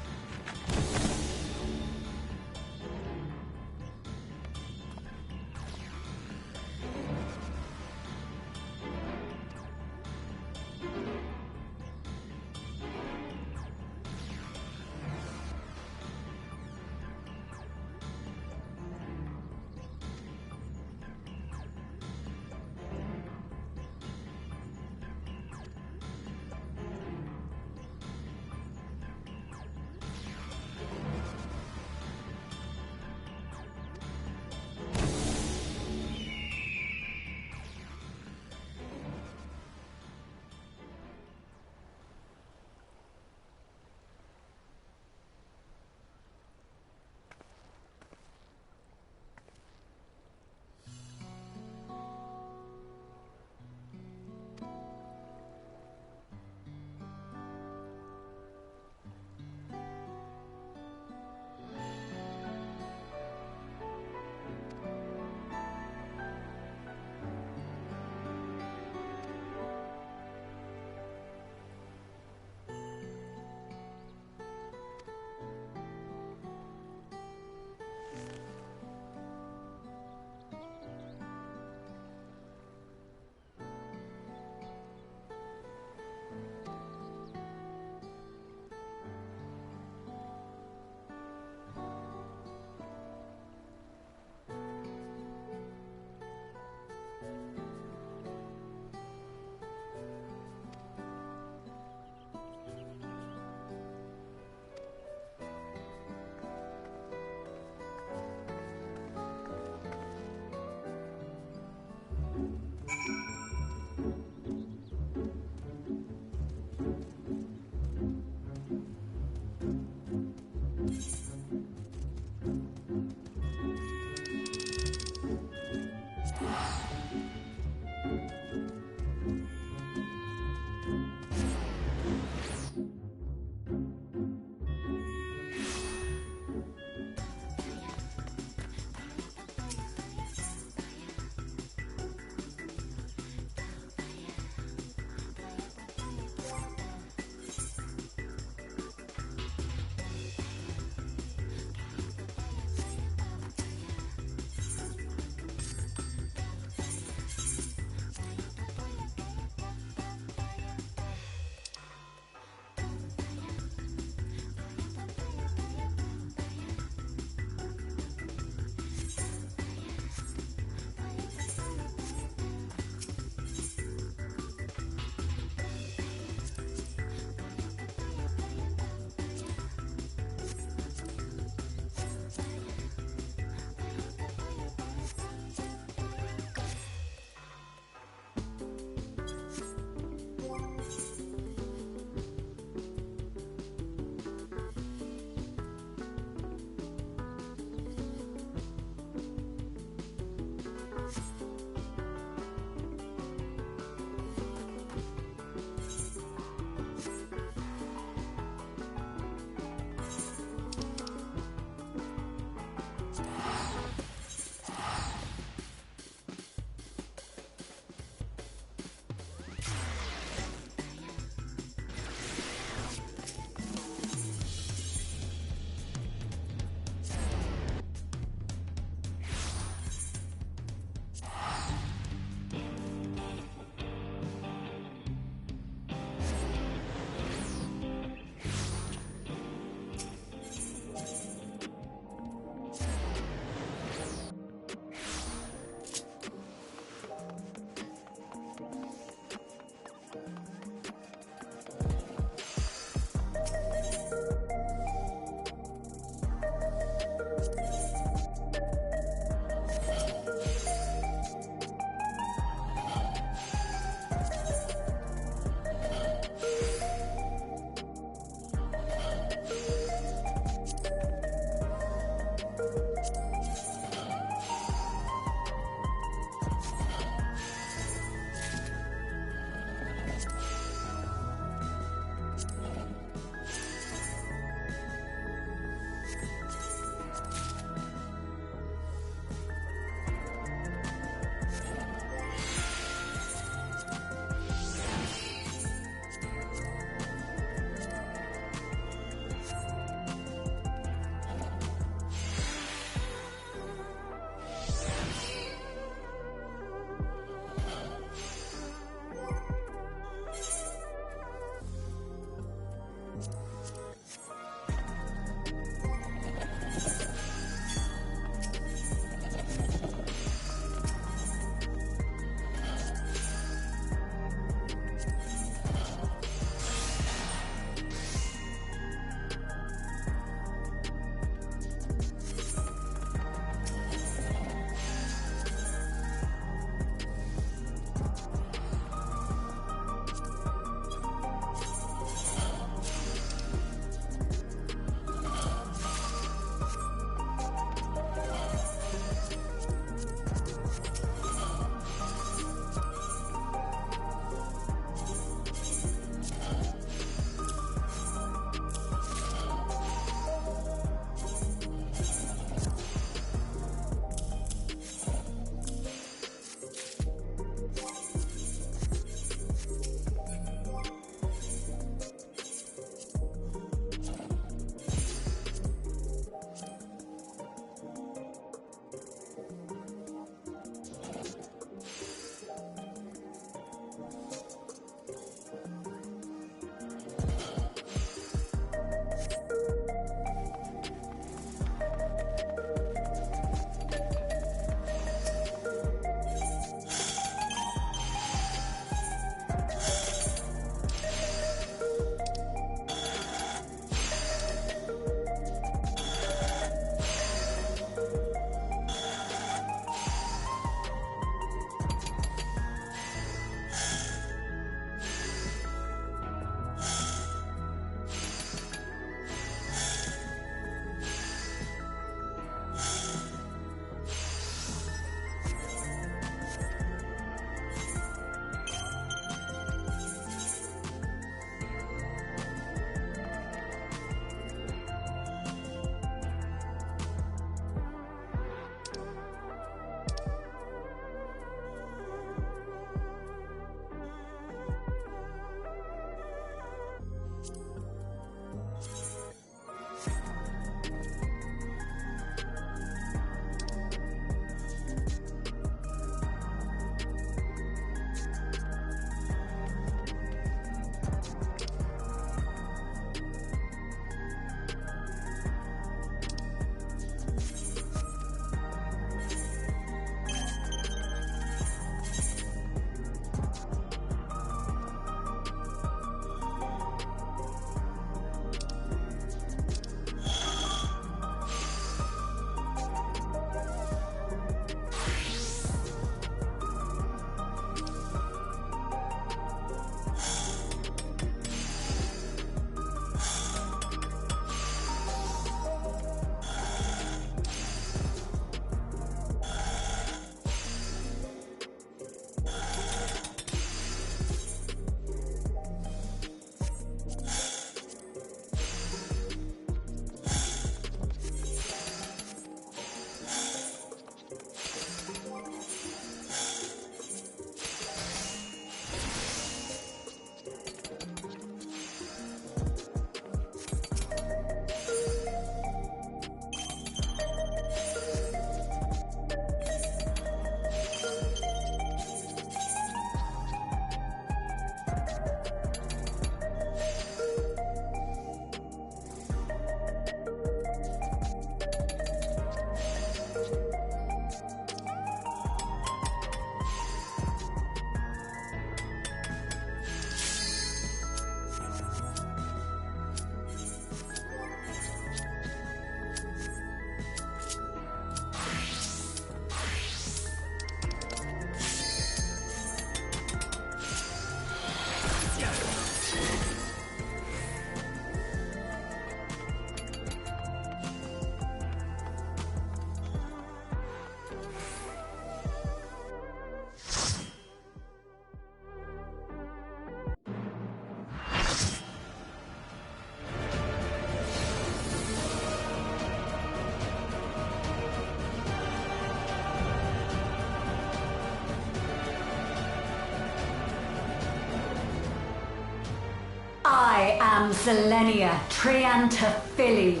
I am Zelenia Triantaphili,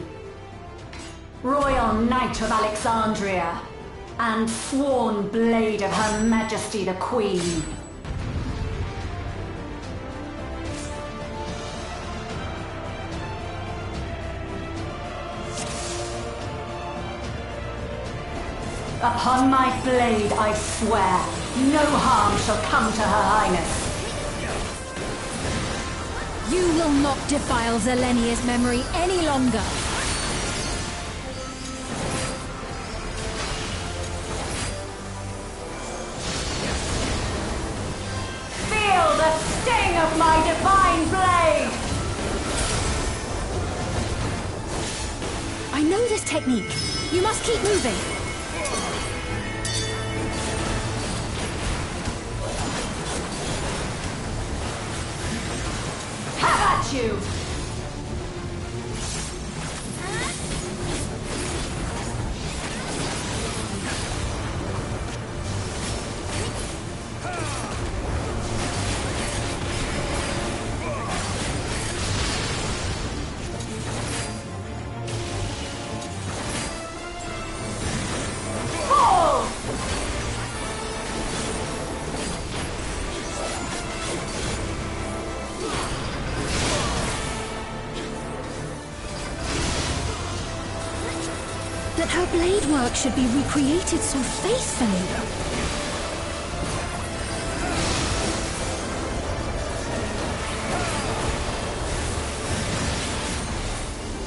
Royal Knight of Alexandria, and sworn blade of Her Majesty the Queen. Upon my blade I swear, no harm shall come to Her Highness. You will not defile Zelenia's memory any longer. Feel the sting of my divine blade! I know this technique. You must keep moving. You. That her blade work should be recreated so faithfully.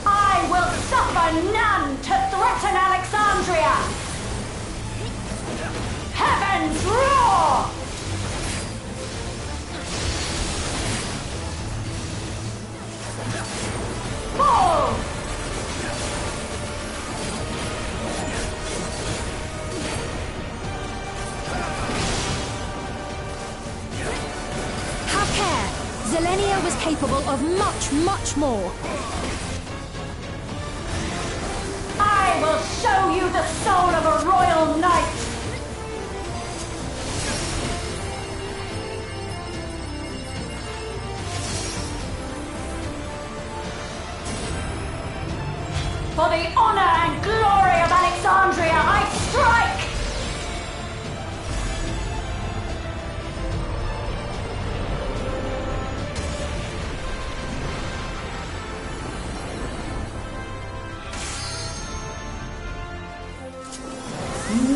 I will suffer none to threaten Alexandria! Heavens roar! Fall! Zelenia was capable of much, much more. I will show you the soul of a royal knight! For the honor and glory of Alexandria, I strike!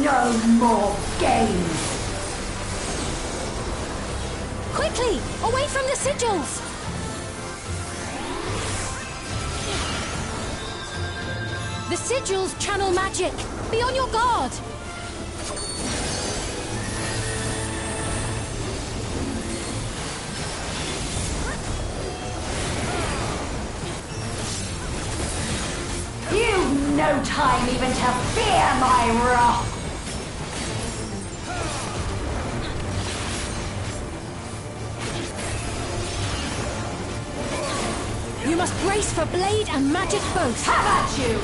No more games! Quickly! Away from the sigils! The sigils channel magic! Be on your guard! You've no time even to fear my wrath! You must brace for blade and magic both. Have at you!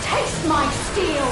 Taste my steel!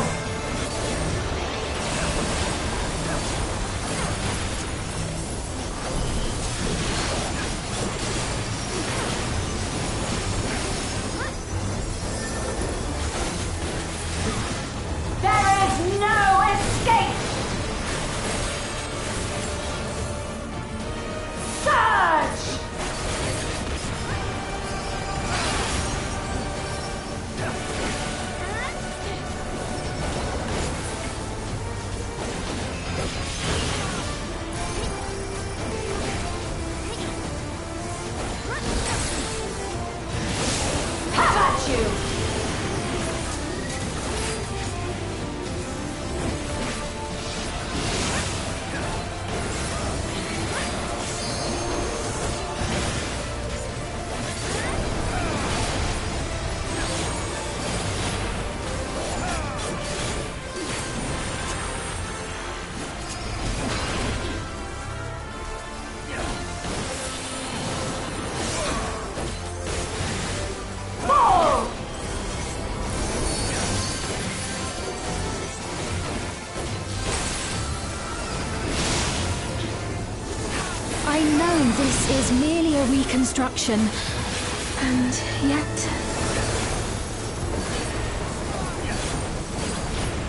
This is merely a reconstruction, and yet...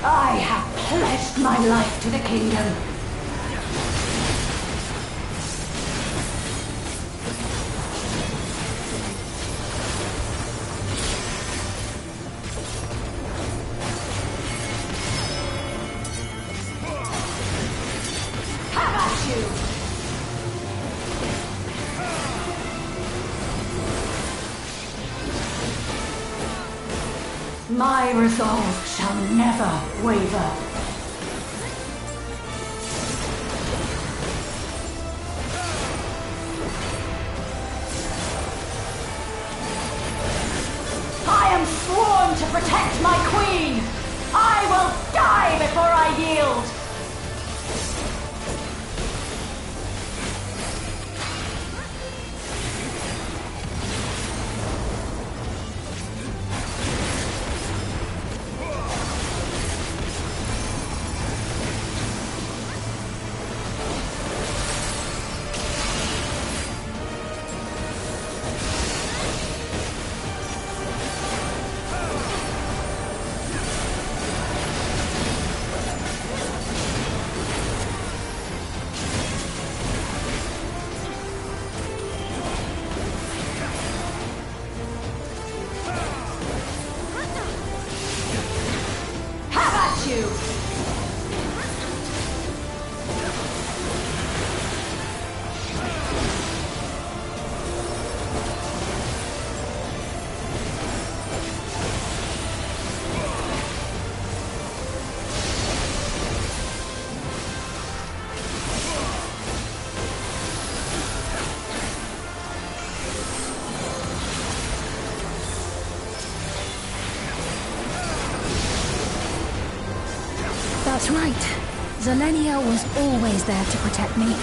I have pledged my life to the kingdom. My resolve shall never waver. I am sworn to protect my queen! I will die before I yield! That's right. Zelenia was always there to protect me.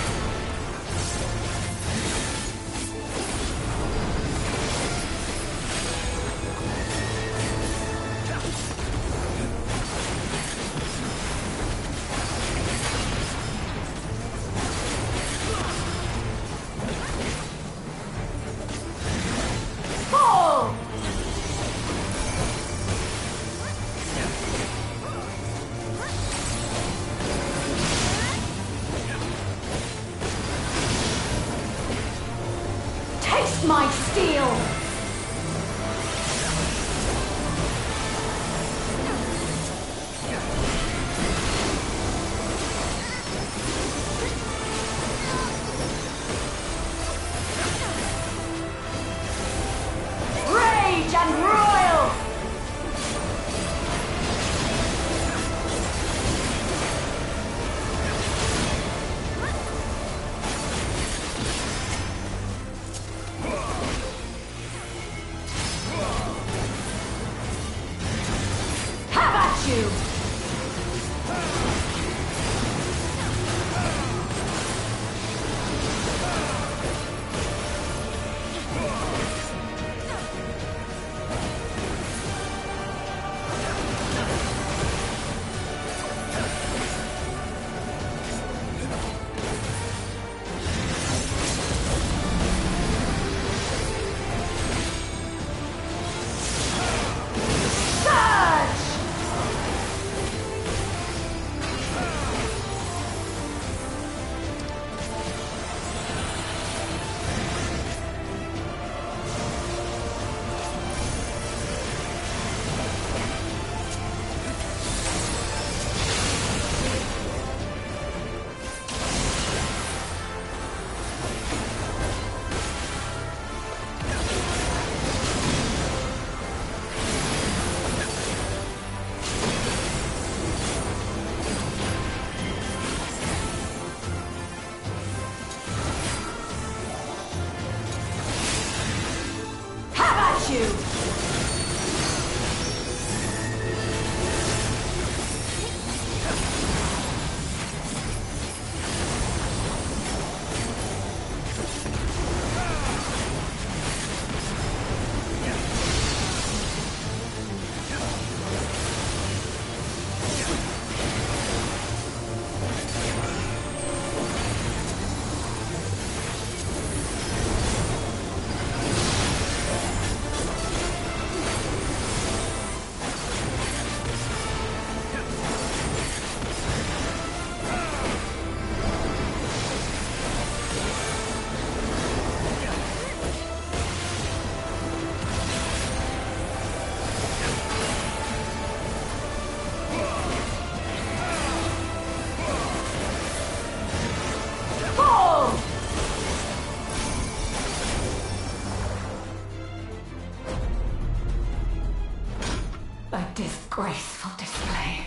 disgraceful display.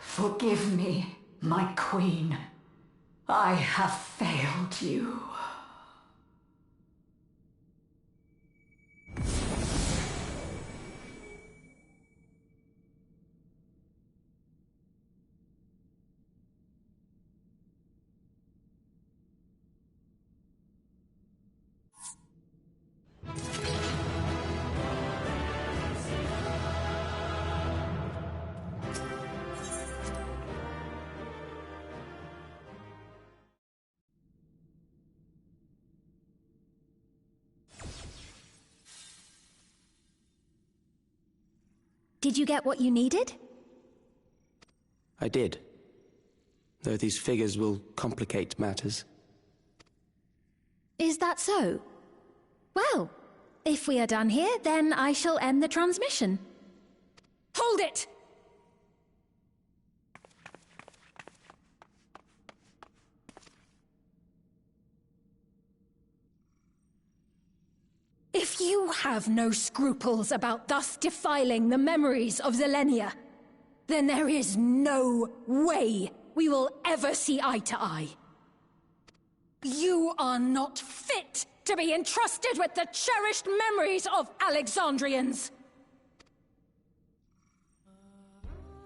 Forgive me, my queen. I have failed you. Did you get what you needed? I did. Though these figures will complicate matters. Is that so? Well, if we are done here, then I shall end the transmission. Hold it! If you have no scruples about thus defiling the memories of Zelenia, then there is no way we will ever see eye to eye. You are not fit to be entrusted with the cherished memories of Alexandrians.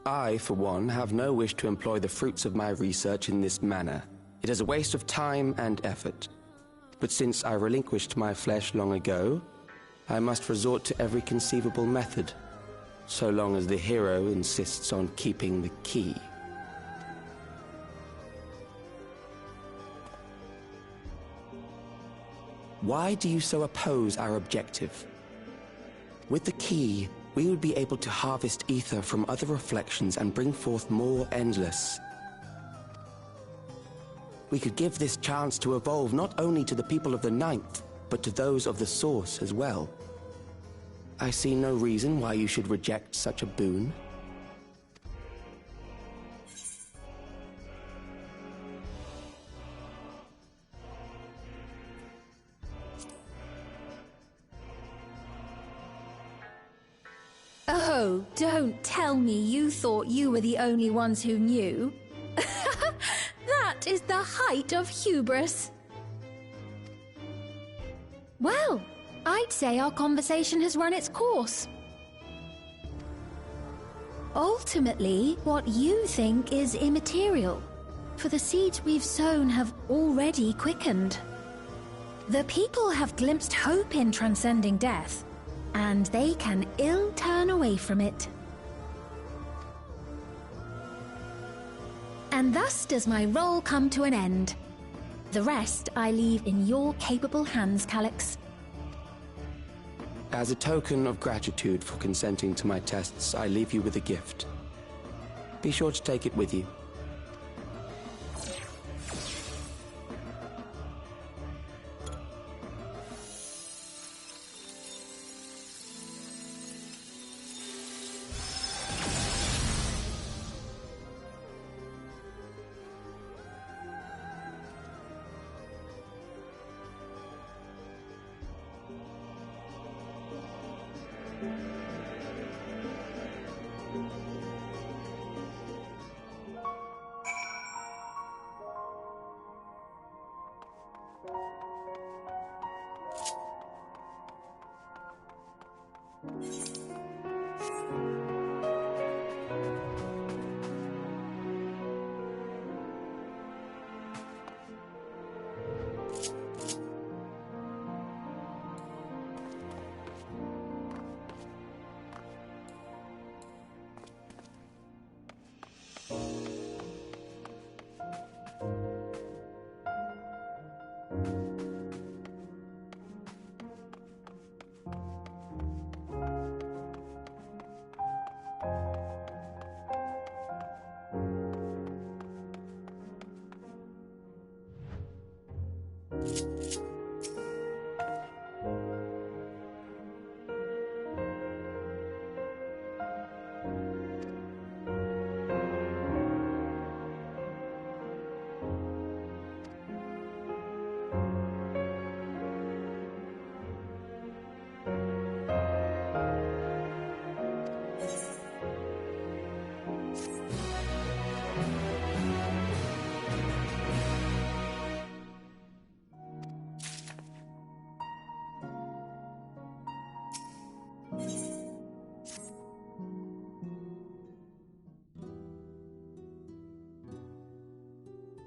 I, for one, have no wish to employ the fruits of my research in this manner. It is a waste of time and effort. But since I relinquished my flesh long ago, I must resort to every conceivable method, so long as the hero insists on keeping the key. Why do you so oppose our objective? With the key, we would be able to harvest ether from other reflections and bring forth more endless. We could give this chance to evolve not only to the people of the Ninth, but to those of the Source as well. I see no reason why you should reject such a boon. Oh, don't tell me you thought you were the only ones who knew. That is the height of hubris. Well, I'd say our conversation has run its course. Ultimately, what you think is immaterial, for the seeds we've sown have already quickened. The people have glimpsed hope in transcending death, and they can ill turn away from it. And thus does my role come to an end. The rest I leave in your capable hands, Calyx. As a token of gratitude for consenting to my tests, I leave you with a gift. Be sure to take it with you.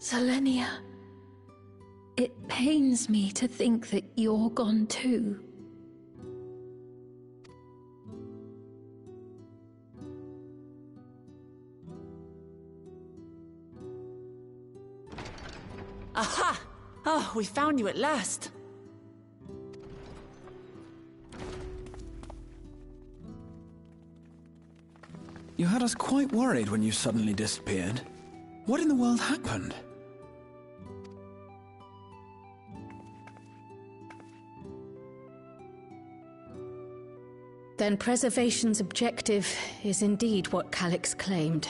Selenia, it pains me to think that you're gone too. Aha! Oh, we found you at last. You had us quite worried when you suddenly disappeared. What in the world happened? Then preservation's objective is indeed what Calyx claimed.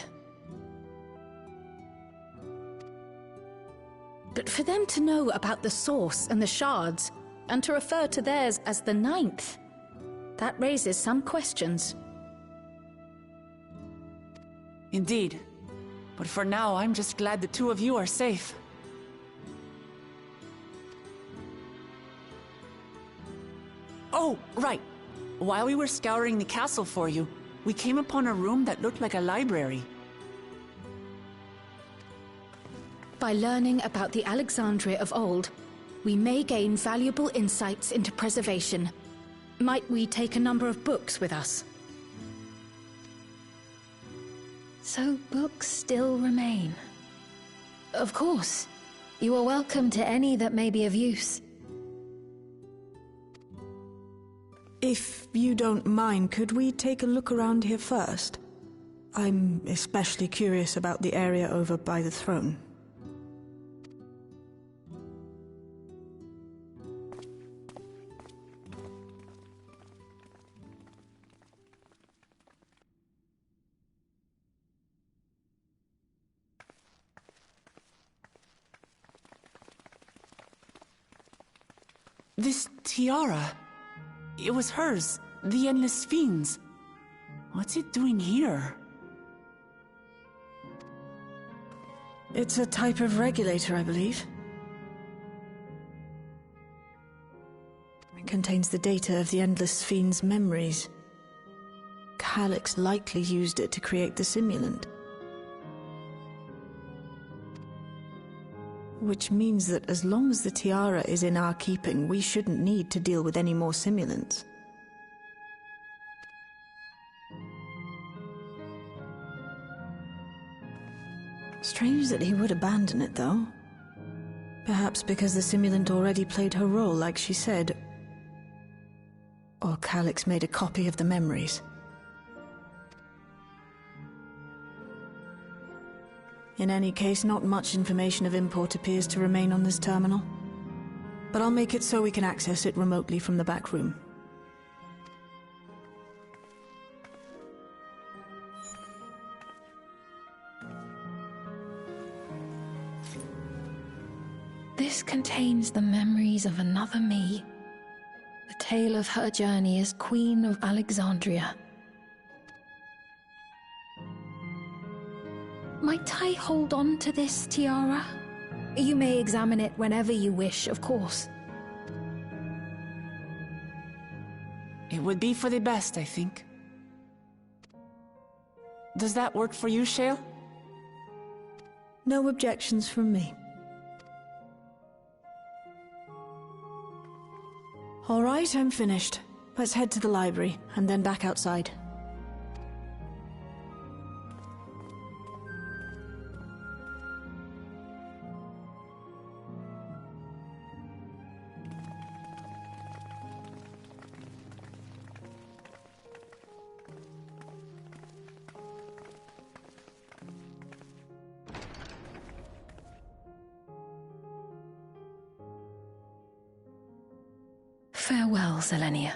But for them to know about the source and the shards, and to refer to theirs as the ninth, that raises some questions. Indeed. But for now, I'm just glad the two of you are safe. Oh, right. While we were scouring the castle for you, we came upon a room that looked like a library. By learning about the Alexandria of old, we may gain valuable insights into preservation. Might we take a number of books with us? So books still remain. Of course. You are welcome to any that may be of use. If you don't mind, could we take a look around here first? I'm especially curious about the area over by the throne. This tiara... It was hers, the Endless Fiend's. What's it doing here? It's a type of regulator, I believe. It contains the data of the Endless Fiend's memories. Calyx likely used it to create the simulant. Which means that as long as the tiara is in our keeping, we shouldn't need to deal with any more simulants. Strange that he would abandon it, though. Perhaps because the simulant already played her role, like she said. Or Calyx made a copy of the memories. In any case, not much information of import appears to remain on this terminal. But I'll make it so we can access it remotely from the back room. This contains the memories of another me. The tale of her journey as Queen of Alexandria. Might I hold on to this tiara? You may examine it whenever you wish, of course. It would be for the best, I think. Does that work for you, Shale? No objections from me. All right, I'm finished. Let's head to the library, and then back outside. Farewell, Selenia.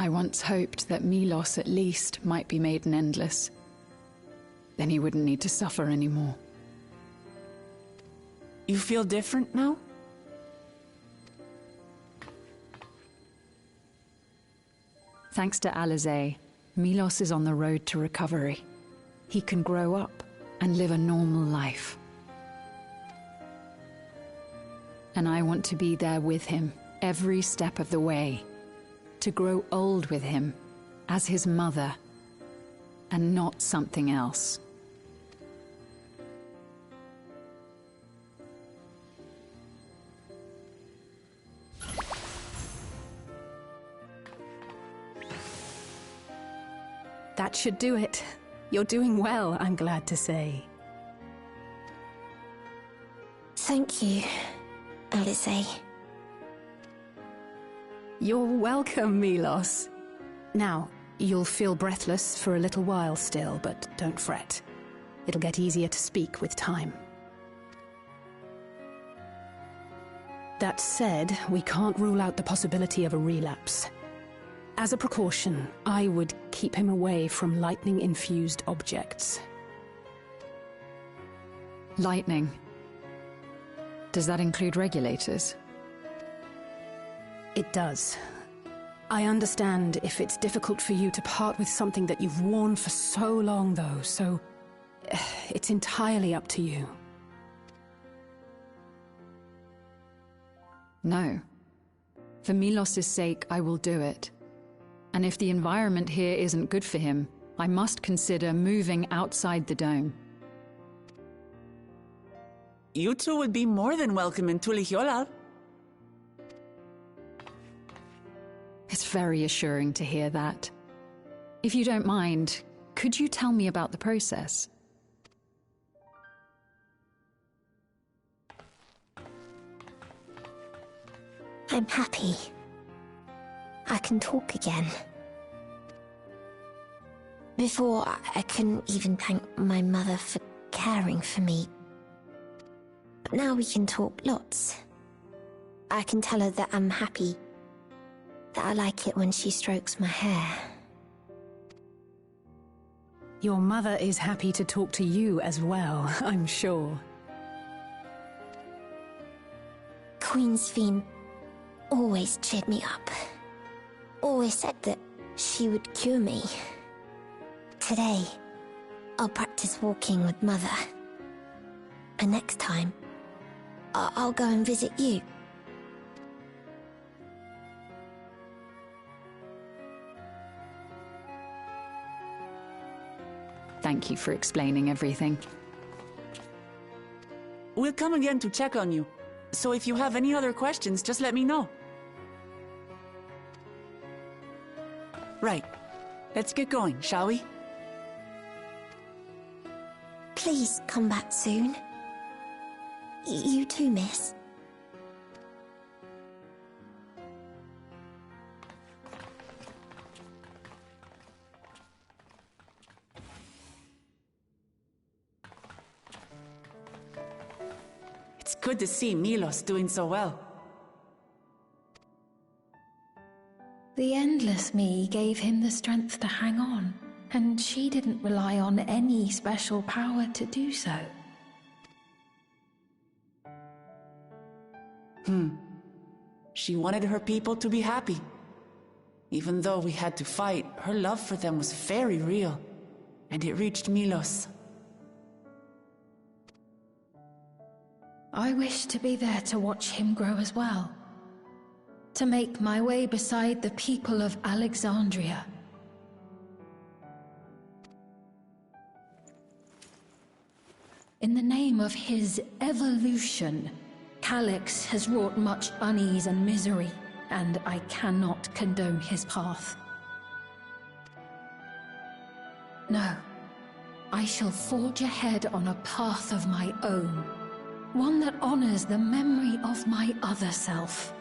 I once hoped that Milos at least might be made an endless. Then he wouldn't need to suffer anymore. You feel different now? Thanks to Alizé, Milos is on the road to recovery. He can grow up and live a normal life. And I want to be there with him every step of the way. To grow old with him as his mother and not something else. That should do it. You're doing well, I'm glad to say. Thank you, Alizé. You're welcome, Milos. Now, you'll feel breathless for a little while still, but don't fret. It'll get easier to speak with time. That said, we can't rule out the possibility of a relapse. As a precaution, I would keep him away from lightning-infused objects. Lightning. Does that include regulators? It does. I understand if it's difficult for you to part with something that you've worn for so long, though, so it's entirely up to you. No. For Milos's sake, I will do it. And if the environment here isn't good for him, I must consider moving outside the dome. You two would be more than welcome in Tulihyolal. It's very assuring to hear that. If you don't mind, could you tell me about the process? I'm happy. I can talk again. Before, I couldn't even thank my mother for caring for me. But now we can talk lots. I can tell her that I'm happy, that I like it when she strokes my hair. Your mother is happy to talk to you as well, I'm sure. Queensfiend always cheered me up. Always said that she would cure me. Today, I'll practice walking with Mother. And next time, I'll go and visit you. Thank you for explaining everything. We'll come again to check on you. So if you have any other questions, just let me know. Right. Let's get going, shall we? Please come back soon. You too, miss. It's good to see Milos doing so well. The Endless Me gave him the strength to hang on, and she didn't rely on any special power to do so. She wanted her people to be happy. Even though we had to fight, her love for them was very real, and it reached Milos. I wish to be there to watch him grow as well. To make my way beside the people of Alexandria. In the name of his evolution, Calyx has wrought much unease and misery, and I cannot condone his path. No, I shall forge ahead on a path of my own, one that honors the memory of my other self.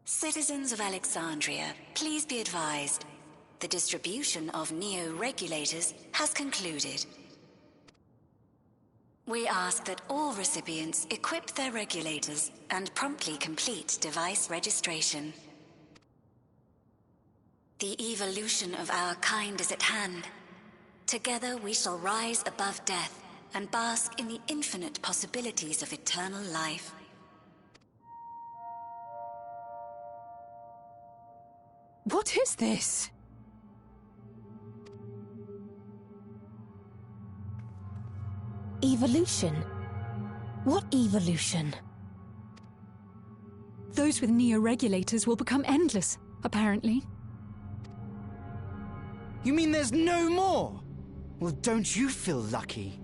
Citizens of Alexandria, please be advised. The distribution of neo-regulators has concluded. We ask that all recipients equip their regulators and promptly complete device registration. The evolution of our kind is at hand. Together we shall rise above death and bask in the infinite possibilities of eternal life. What is this? Evolution? What evolution? Those with neo-regulators will become endless, apparently. You mean there's no more? Well, don't you feel lucky?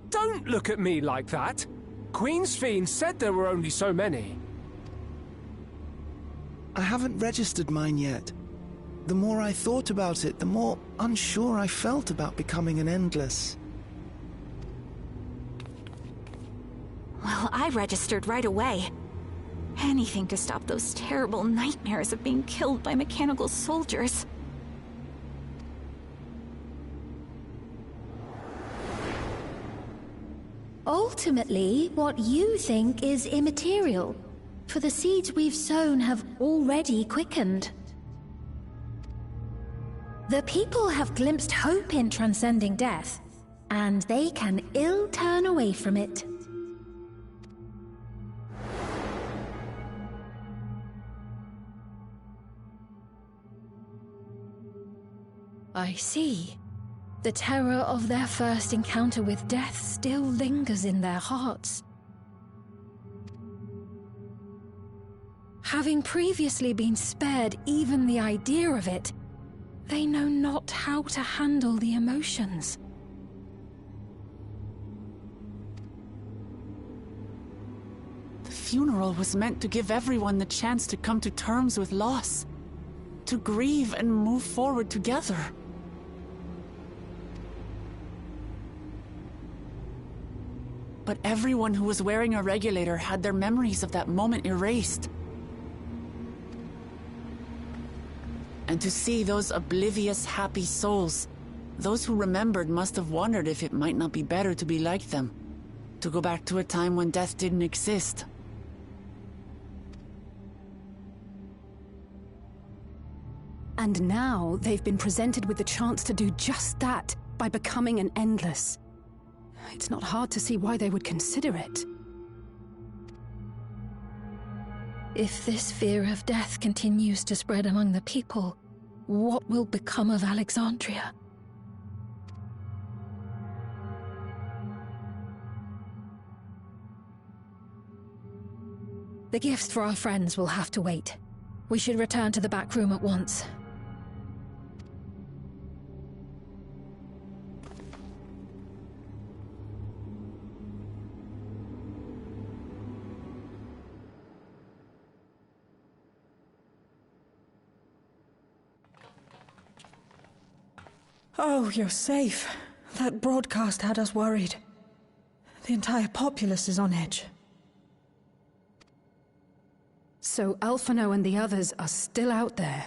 Don't look at me like that. Queen's Fiend said there were only so many. I haven't registered mine yet. The more I thought about it, the more unsure I felt about becoming an Endless. Well, I registered right away. Anything to stop those terrible nightmares of being killed by mechanical soldiers. Ultimately, what you think is immaterial. For the seeds we've sown have already quickened. The people have glimpsed hope in transcending death, and they can ill turn away from it. I see. The terror of their first encounter with death still lingers in their hearts. Having previously been spared even the idea of it, they know not how to handle the emotions. The funeral was meant to give everyone the chance to come to terms with loss, to grieve and move forward together. But everyone who was wearing a regulator had their memories of that moment erased. And to see those oblivious, happy souls, those who remembered must have wondered if it might not be better to be like them, to go back to a time when death didn't exist. And now they've been presented with the chance to do just that by becoming an Endless. It's not hard to see why they would consider it. If this fear of death continues to spread among the people, what will become of Alexandria? The gifts for our friends will have to wait. We should return to the back room at once. Oh, you're safe. That broadcast had us worried. The entire populace is on edge. So Alphino and the others are still out there.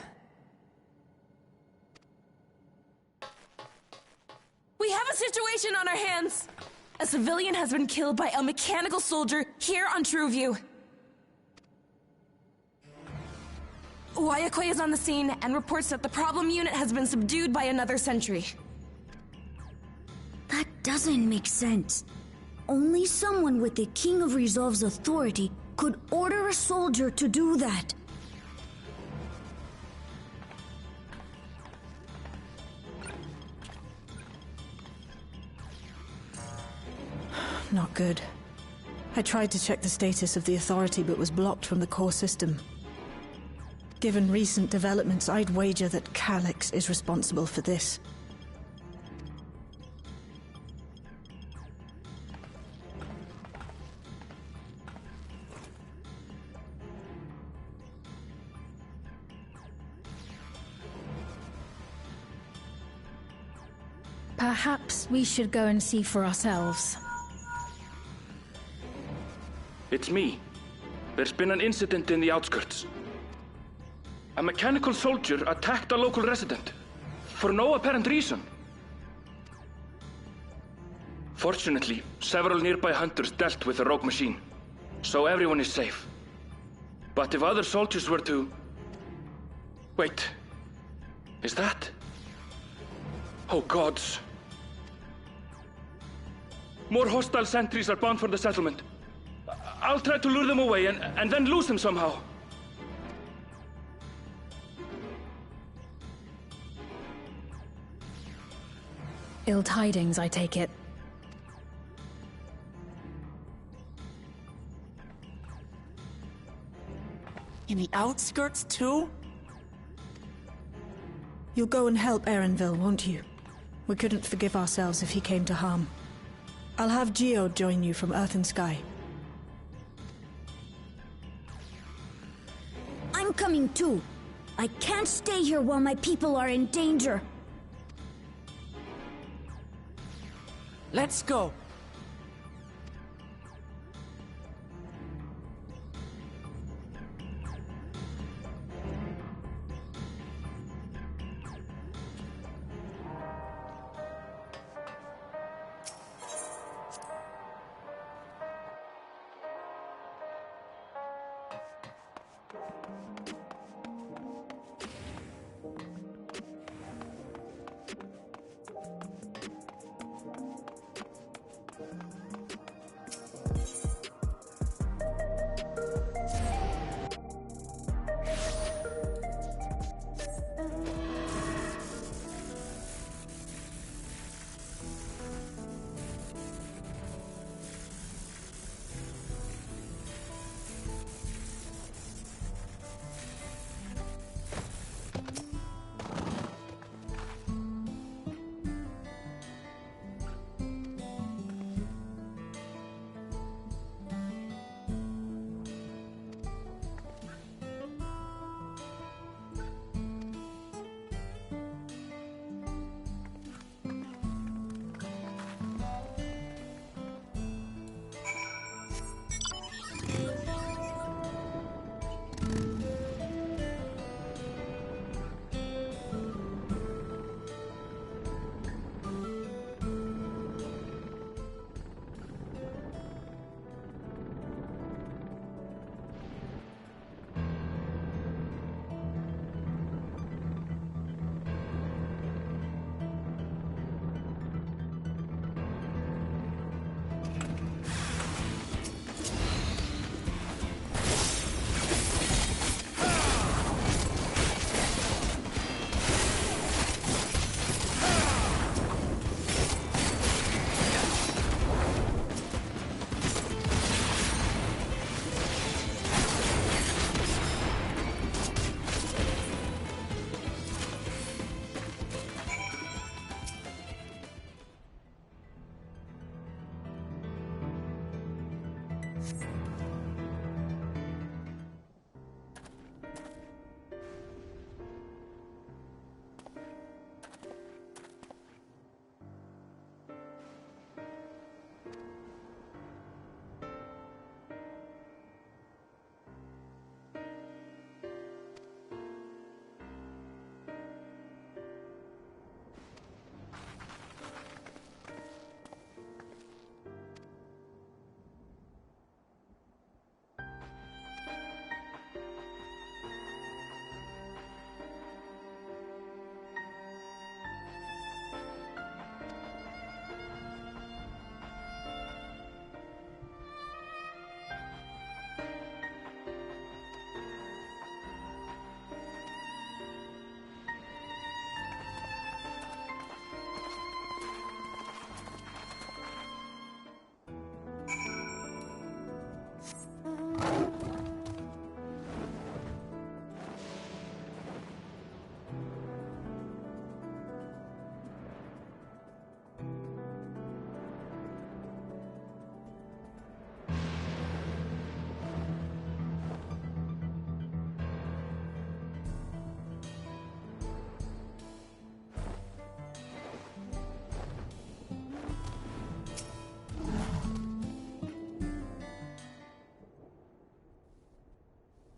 We have a situation on our hands! A civilian has been killed by a mechanical soldier here on Trueview. Wayakwe is on the scene and reports that the problem unit has been subdued by another sentry. That doesn't make sense. Only someone with the King of Resolve's authority could order a soldier to do that. Not good. I tried to check the status of the Authority but was blocked from the core system. Given recent developments, I'd wager that Calyx is responsible for this. Perhaps we should go and see for ourselves. It's me. There's been an incident in the outskirts. A mechanical soldier attacked a local resident, for no apparent reason. Fortunately, several nearby hunters dealt with the rogue machine, so everyone is safe. But if other soldiers were to... Wait. Is that... Oh gods. More hostile sentries are bound for the settlement. I'll try to lure them away and then lose them somehow. Ill tidings, I take it. In the outskirts, too? You'll go and help Erenville, won't you? We couldn't forgive ourselves if he came to harm. I'll have Geode join you from Earth and Sky. I'm coming too. I can't stay here while my people are in danger. Let's go.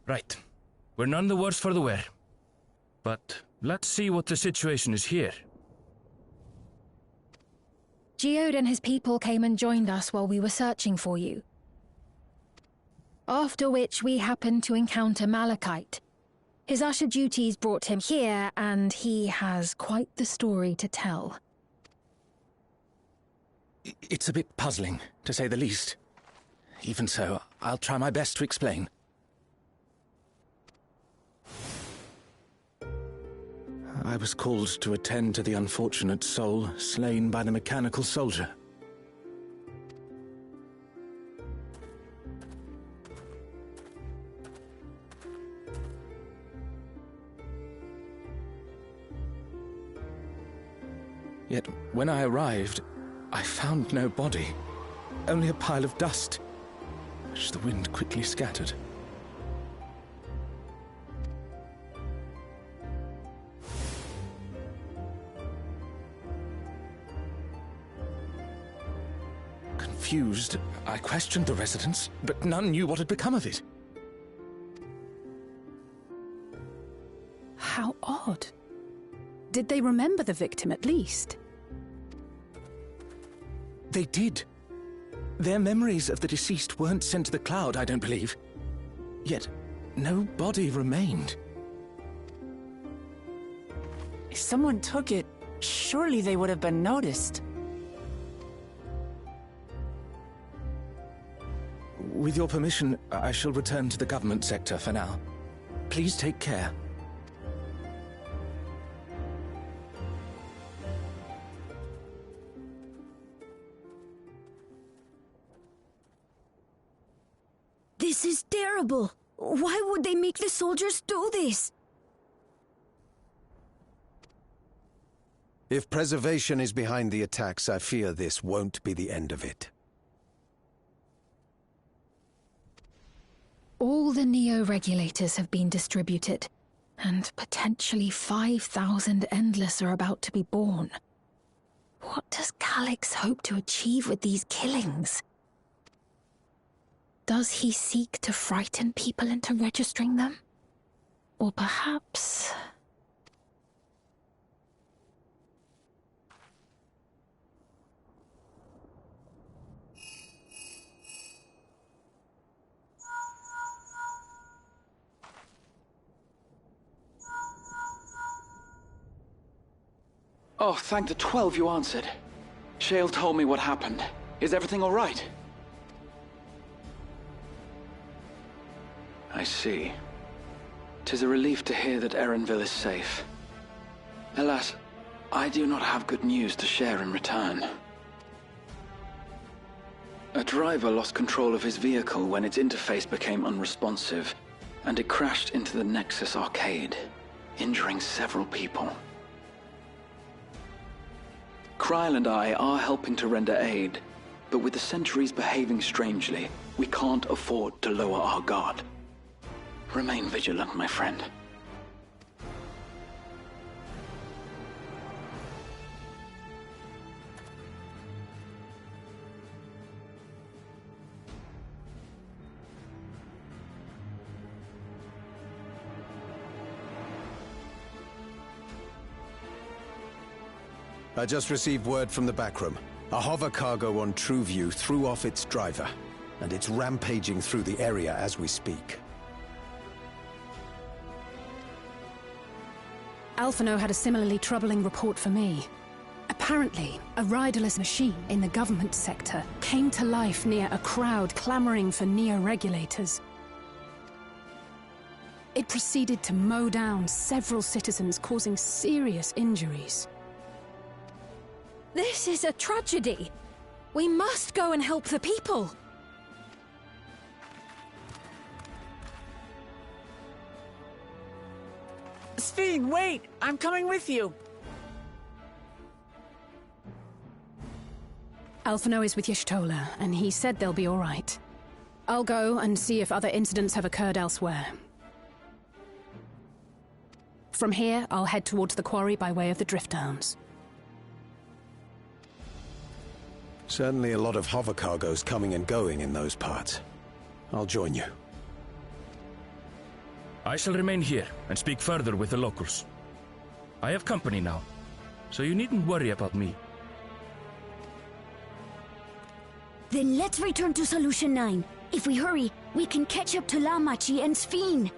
Right. We're none the worse for the wear. But let's see what the situation is here. Geode and his people came and joined us while we were searching for you. After which we happened to encounter Malachite. His usher duties brought him here, and he has quite the story to tell. It's a bit puzzling, to say the least. Even so, I'll try my best to explain. I was called to attend to the unfortunate soul slain by the mechanical soldier. Yet, when I arrived, I found no body, only a pile of dust, which the wind quickly scattered. Confused, I questioned the residents, but none knew what had become of it. How odd. Did they remember the victim at least? They did. Their memories of the deceased weren't sent to the cloud, I don't believe. Yet, no body remained. If someone took it, surely they would have been noticed. With your permission, I shall return to the government sector for now. Please take care. This is terrible. Why would they make the soldiers do this? If preservation is behind the attacks, I fear this won't be the end of it. All the Neo-regulators have been distributed, and potentially 5,000 Endless are about to be born. What does Calyx hope to achieve with these killings? Does he seek to frighten people into registering them? Or perhaps... Oh, thank the 12 you answered. Shale told me what happened. Is everything all right? I see. 'Tis a relief to hear that Erenville is safe. Alas, I do not have good news to share in return. A driver lost control of his vehicle when its interface became unresponsive, and it crashed into the Nexus arcade, injuring several people. Kryl and I are helping to render aid, but with the sentries behaving strangely, we can't afford to lower our guard. Remain vigilant, my friend. I just received word from the backroom. A hover cargo on TrueView threw off its driver, and it's rampaging through the area as we speak. Alphino had a similarly troubling report for me. Apparently, a riderless machine in the government sector came to life near a crowd clamoring for Neo-regulators. It proceeded to mow down several citizens, causing serious injuries. This is a tragedy. We must go and help the people. Sphene, wait! I'm coming with you! Alphino is with Y'shtola, and he said they'll be all right. I'll go and see if other incidents have occurred elsewhere. From here, I'll head towards the quarry by way of the Drift Downs. Certainly a lot of hover cargoes coming and going in those parts. I'll join you. I shall remain here and speak further with the locals. I have company now, so you needn't worry about me. Then let's return to Solution 9. If we hurry, we can catch up to Lamachi and Sphene.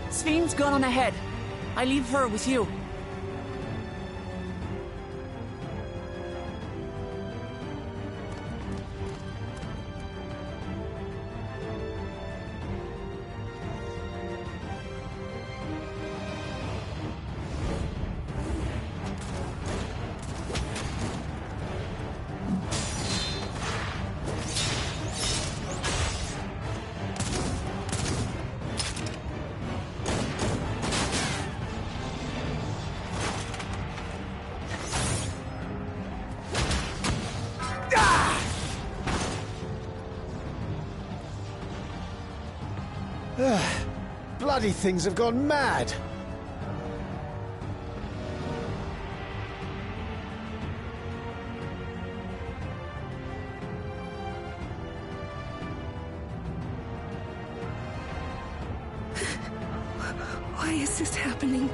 Sphene's gone on ahead. I leave her with you. Bloody things have gone mad! Why is this happening?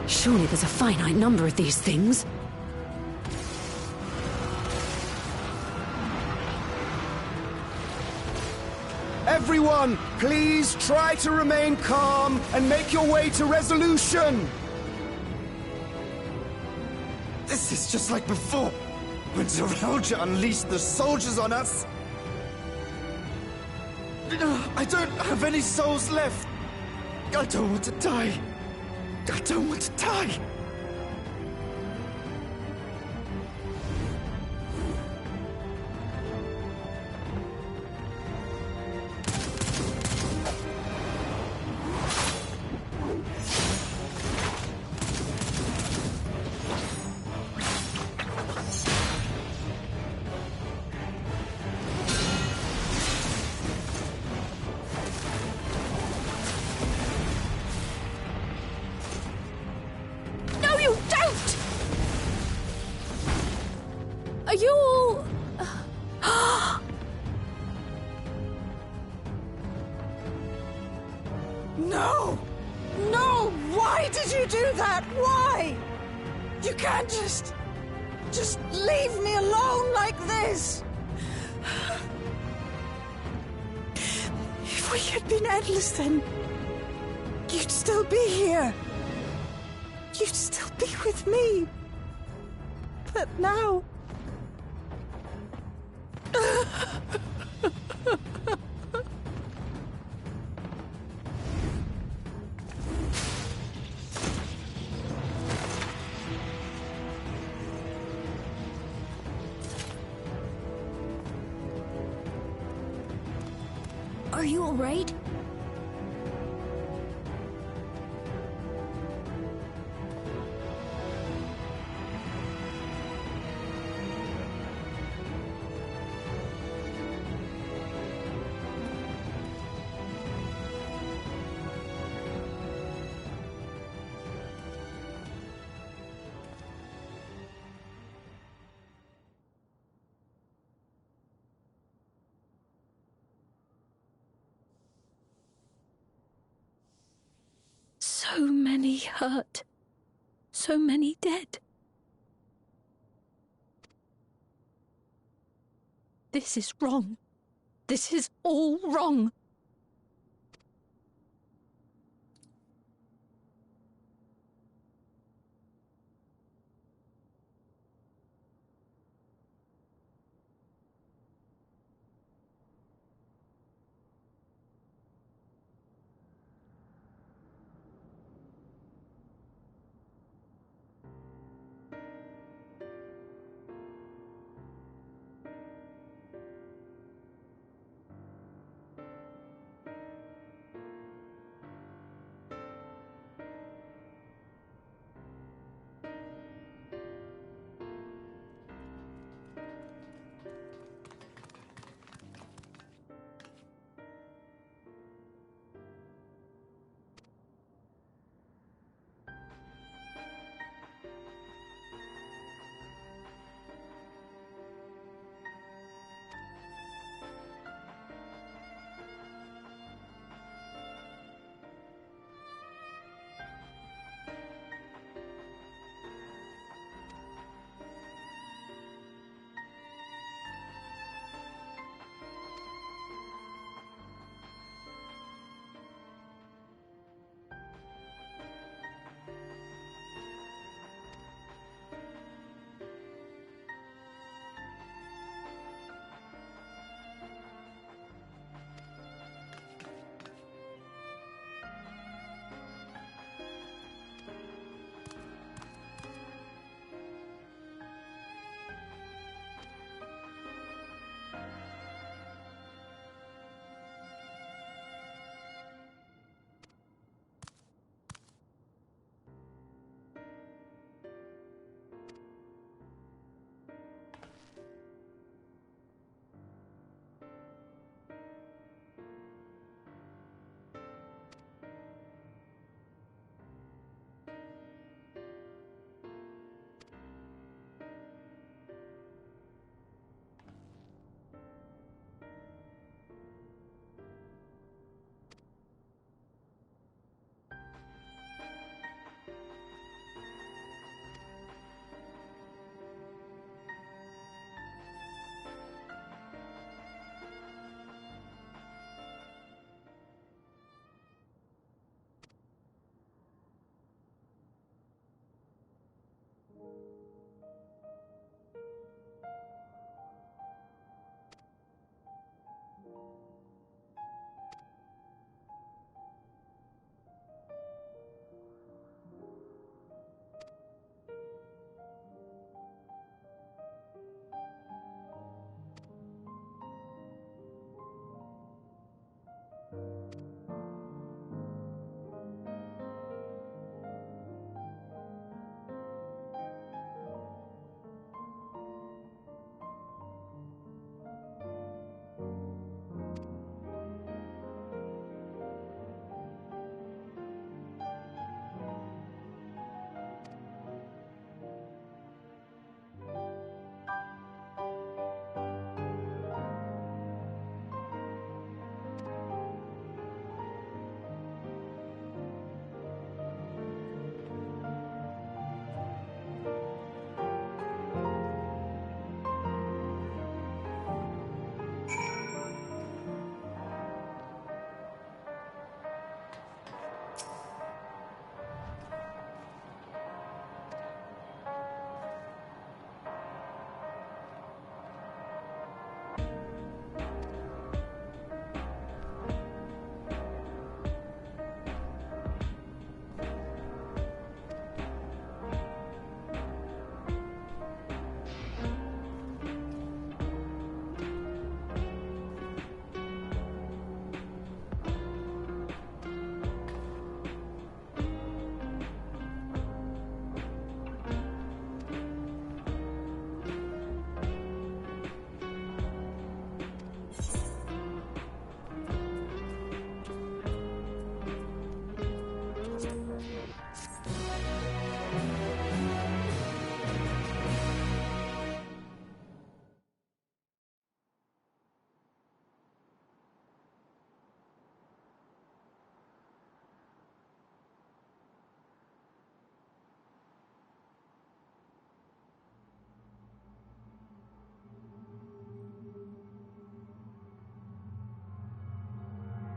Surely there's a finite number of these things. Everyone, please try to remain calm and make your way to resolution! This is just like before, when Zeralja unleashed the soldiers on us. I don't have any souls left. I don't want to die. I don't want to die. Are you all... No! No! Why did you do that? Why? You can't just leave me alone like this! If we had been endless, then you'd still be here. You'd still be with me. But now... Are you all right? many hurt. So many dead. This is wrong. This is all wrong.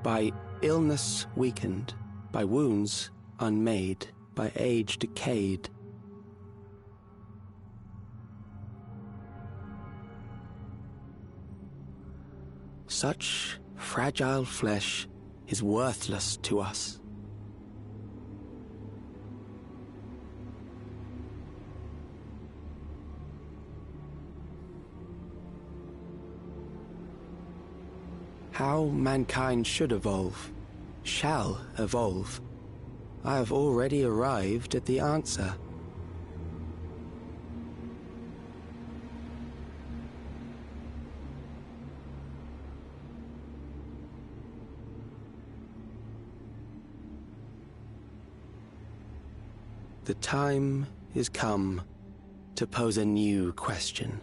By illness weakened, by wounds unmade, by age decayed. Such fragile flesh is worthless to us. How mankind should evolve, shall evolve, I have already arrived at the answer. The time is come to pose a new question.